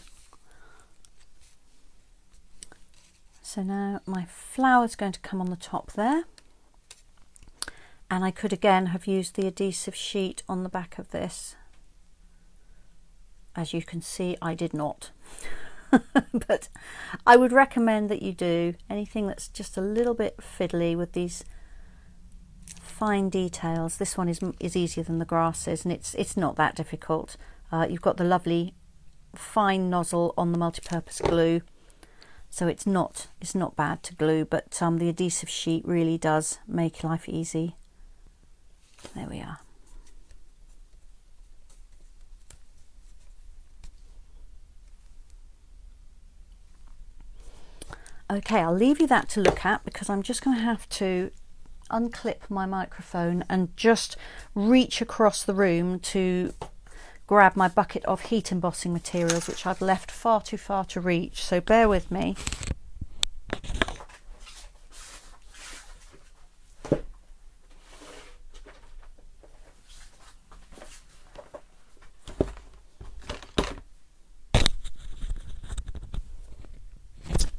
So now my flower's going to come on the top there, and I could again have used the adhesive sheet on the back of this. As you can see, I did not. But I would recommend that you do. Anything that's just a little bit fiddly with these fine details. This one is easier than the grasses, and it's not that difficult. You've got the lovely fine nozzle on the multi-purpose glue. So it's not bad to glue, but the adhesive sheet really does make life easy. There we are. Okay, I'll leave you that to look at, because I'm just going to have to unclip my microphone and just reach across the room to grab my bucket of heat embossing materials, which I've left far too far to reach, so bear with me.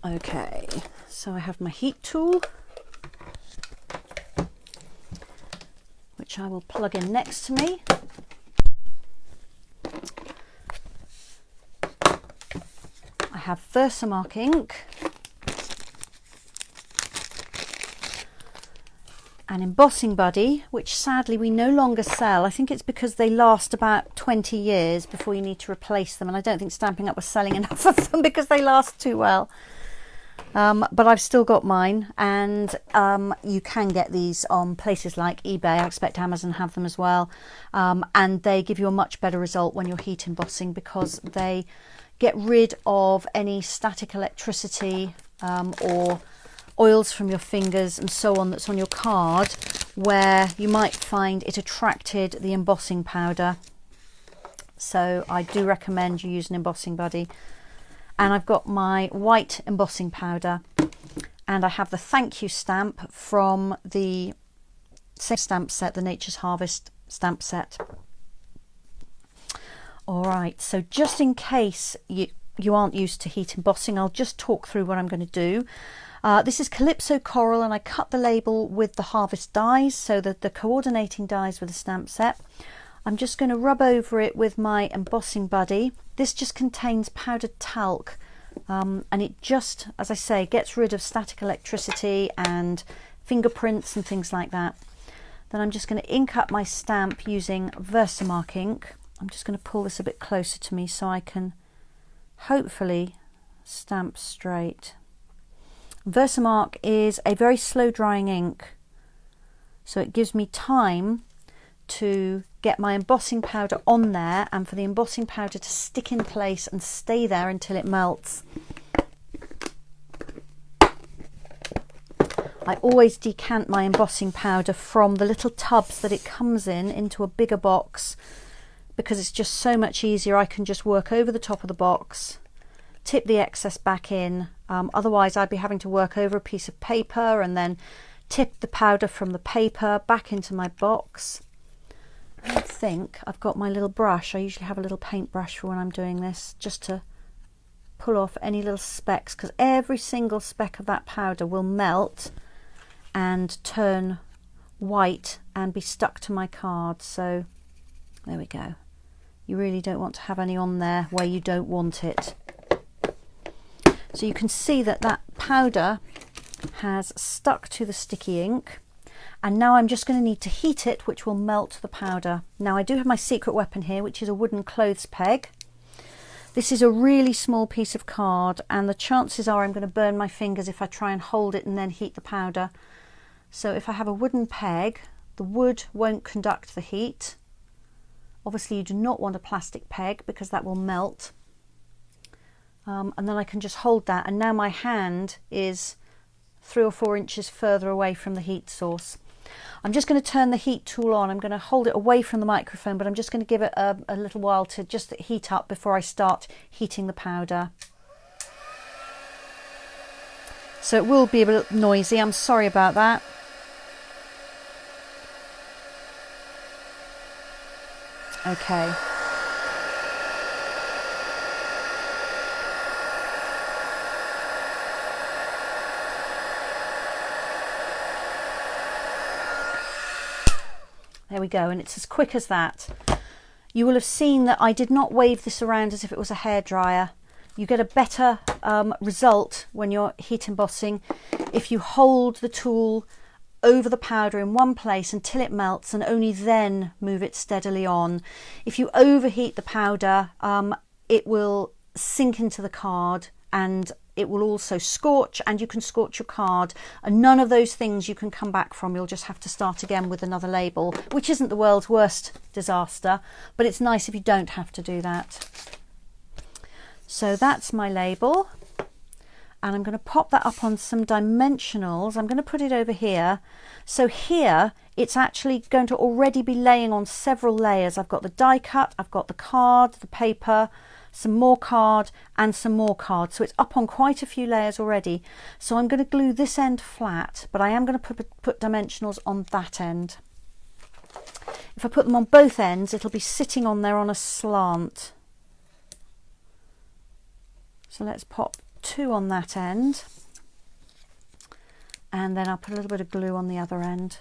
Okay, so I have my heat tool, which I will plug in next to me. have Versamark ink, an embossing buddy, which sadly we no longer sell. I think it's because they last about 20 years before you need to replace them, and I don't think Stampin' Up was selling enough of them because they last too well. But I've still got mine, and you can get these on places like eBay. I expect Amazon have them as well, and they give you a much better result when you're heat embossing because they get rid of any static electricity or oils from your fingers and so on that's on your card, where you might find it attracted the embossing powder. So I do recommend you use an embossing buddy. And I've got my white embossing powder, and I have the thank you stamp from the same stamp set, the Nature's Harvest stamp set. All right, so just in case you aren't used to heat embossing, I'll just talk through what I'm going to do. This is Calypso Coral, and I cut the label with the Harvest dies, so that the coordinating dies with the stamp set. I'm just going to rub over it with my embossing buddy. This just contains powdered talc, and it just, as I say, gets rid of static electricity and fingerprints and things like that. Then I'm just going to ink up my stamp using Versamark ink. I'm just going to pull this a bit closer to me so I can hopefully stamp straight. Versamark is a very slow drying ink, so it gives me time to get my embossing powder on there and for the embossing powder to stick in place and stay there until it melts. I always decant my embossing powder from the little tubs that it comes in into a bigger box because it's just so much easier. I can just work over the top of the box, tip the excess back in. Otherwise I'd be having to work over a piece of paper and then tip the powder from the paper back into my box. I think I've got my little brush. I usually have a little paintbrush for when I'm doing this, just to pull off any little specks, because every single speck of that powder will melt and turn white and be stuck to my card. So there we go. You really don't want to have any on there where you don't want it. So you can see that that powder has stuck to the sticky ink. And now I'm just going to need to heat it, which will melt the powder. Now I do have my secret weapon here, which is a wooden clothes peg. This is a really small piece of card, and the chances are I'm going to burn my fingers if I try and hold it and then heat the powder. So if I have a wooden peg, the wood won't conduct the heat. Obviously you do not want a plastic peg because that will melt. And then I can just hold that, and now my hand is 3 or 4 inches further away from the heat source. I'm just going to turn the heat tool on. I'm going to hold it away from the microphone, but I'm just going to give it a little while to just heat up before I start heating the powder. So it will be a bit noisy. I'm sorry about that. Okay. There we go, and it's as quick as that. You will have seen that I did not wave this around as if it was a hairdryer. You get a better result when you're heat embossing if you hold the tool over the powder in one place until it melts and only then move it steadily on. If you overheat the powder, it will sink into the card and it will also scorch, and you can scorch your card, and none of those things you can come back from. You'll just have to start again with another label, which isn't the world's worst disaster, but it's nice if you don't have to do that. So that's my label, and I'm going to pop that up on some dimensionals. I'm going to put it over here. So here it's actually going to already be laying on several layers. I've got the die cut, I've got the card, the paper, some more card and some more card, so it's up on quite a few layers already. So I'm going to glue this end flat, but I am going to put dimensionals on that end. If I put them on both ends, it'll be sitting on there on a slant. So let's pop 2 on that end, and then I'll put a little bit of glue on the other end.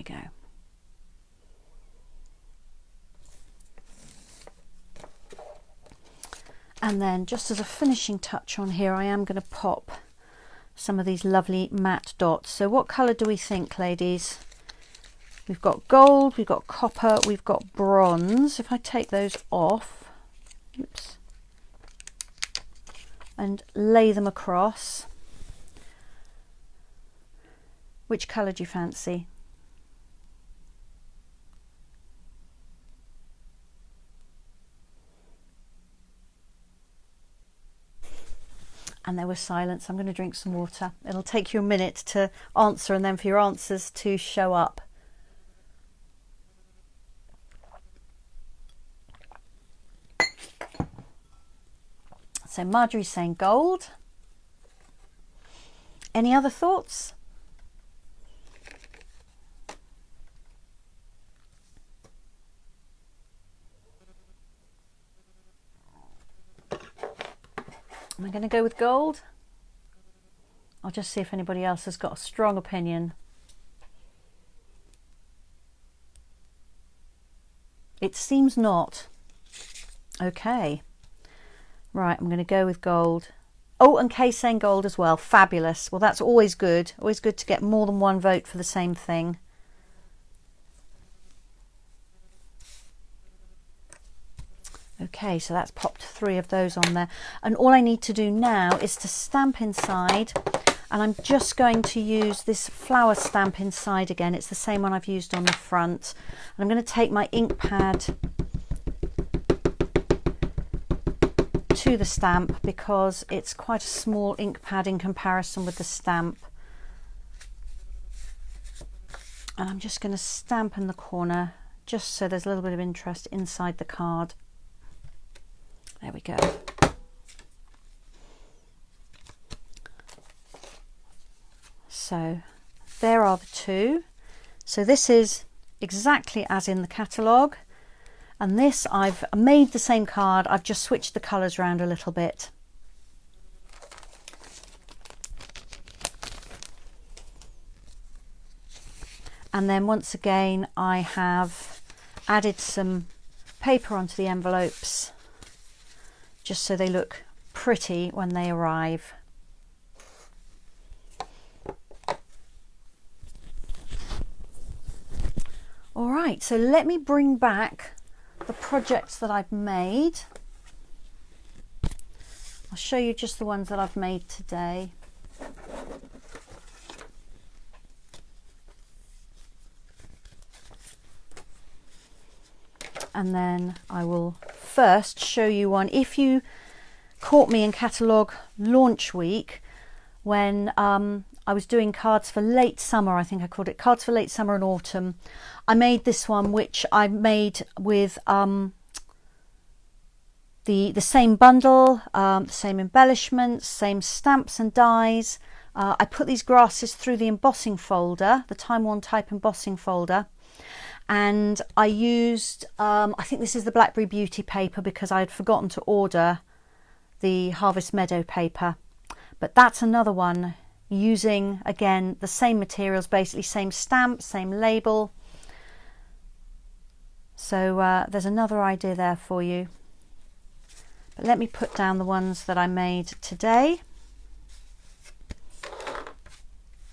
go. And then just as a finishing touch on here, I am going to pop some of these lovely matte dots. So what colour do we think, ladies? We've got gold, we've got copper, we've got bronze. If I take those off, oops, and lay them across, which colour do you fancy? And there was silence. I'm going to drink some water. It'll take you a minute to answer and then for your answers to show up. So Marjorie's saying gold. Any other thoughts? Am I going to go with gold? I'll just see if anybody else has got a strong opinion. It seems not. Okay. Right, I'm going to go with gold. Oh, and Kay's saying gold as well. Fabulous. Well, that's always good. Always good to get more than one vote for the same thing. Okay, so that's popped 3 of those on there. And all I need to do now is to stamp inside. And I'm just going to use this flower stamp inside again. It's the same one I've used on the front. And I'm going to take my ink pad to the stamp because it's quite a small ink pad in comparison with the stamp. And I'm just going to stamp in the corner just so there's a little bit of interest inside the card. There we go. So there are the 2. So this is exactly as in the catalogue, and this I've made the same card, I've just switched the colours around a little bit. And then once again I have added some paper onto the envelopes just so they look pretty when they arrive. All right, so let me bring back the projects that I've made. I'll show you just the ones that I've made today. And then I will first show you one. If you caught me in catalogue launch week when I was doing cards for late summer, I think I called it cards for late summer and autumn, I made this one which I made with the same bundle, the same embellishments, same stamps and dies. I put these grasses through the embossing folder, the Time Worn Type embossing folder, and I used, I think this is the Blackberry Beauty paper because I had forgotten to order the Harvest Meadow paper, but that's another one using again the same materials, basically same stamp, same label. So there's another idea there for you. But let me put down the ones that I made today.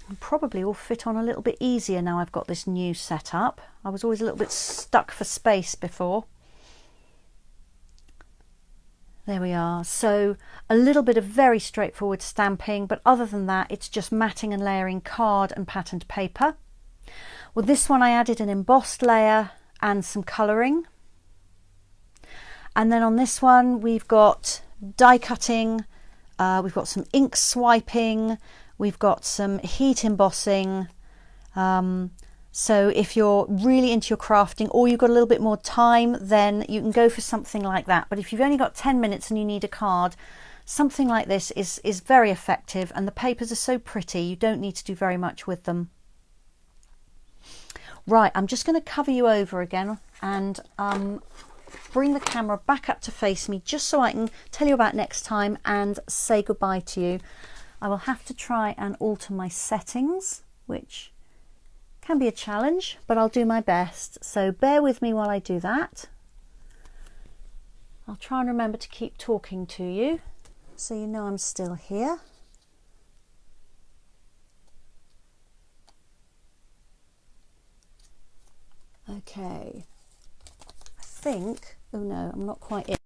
And probably will fit on a little bit easier now I've got this new setup. I was always a little bit stuck for space before. There we are. So a little bit of very straightforward stamping, but other than that it's just matting and layering card and patterned paper. Well, this one I added an embossed layer and some colouring. And then on this one we've got die cutting, we've got some ink swiping, we've got some heat embossing. So if you're really into your crafting or you've got a little bit more time, then you can go for something like that. But if you've only got 10 minutes and you need a card, something like this is very effective, and the papers are so pretty you don't need to do very much with them. Right, I'm just going to cover you over again and bring the camera back up to face me just so I can tell you about next time and say goodbye to you. I will have to try and alter my settings, which Can be a challenge, but I'll do my best. So bear with me while I do that. I'll try and remember to keep talking to you so you know I'm still here. Okay, I think, oh no, I'm not quite in.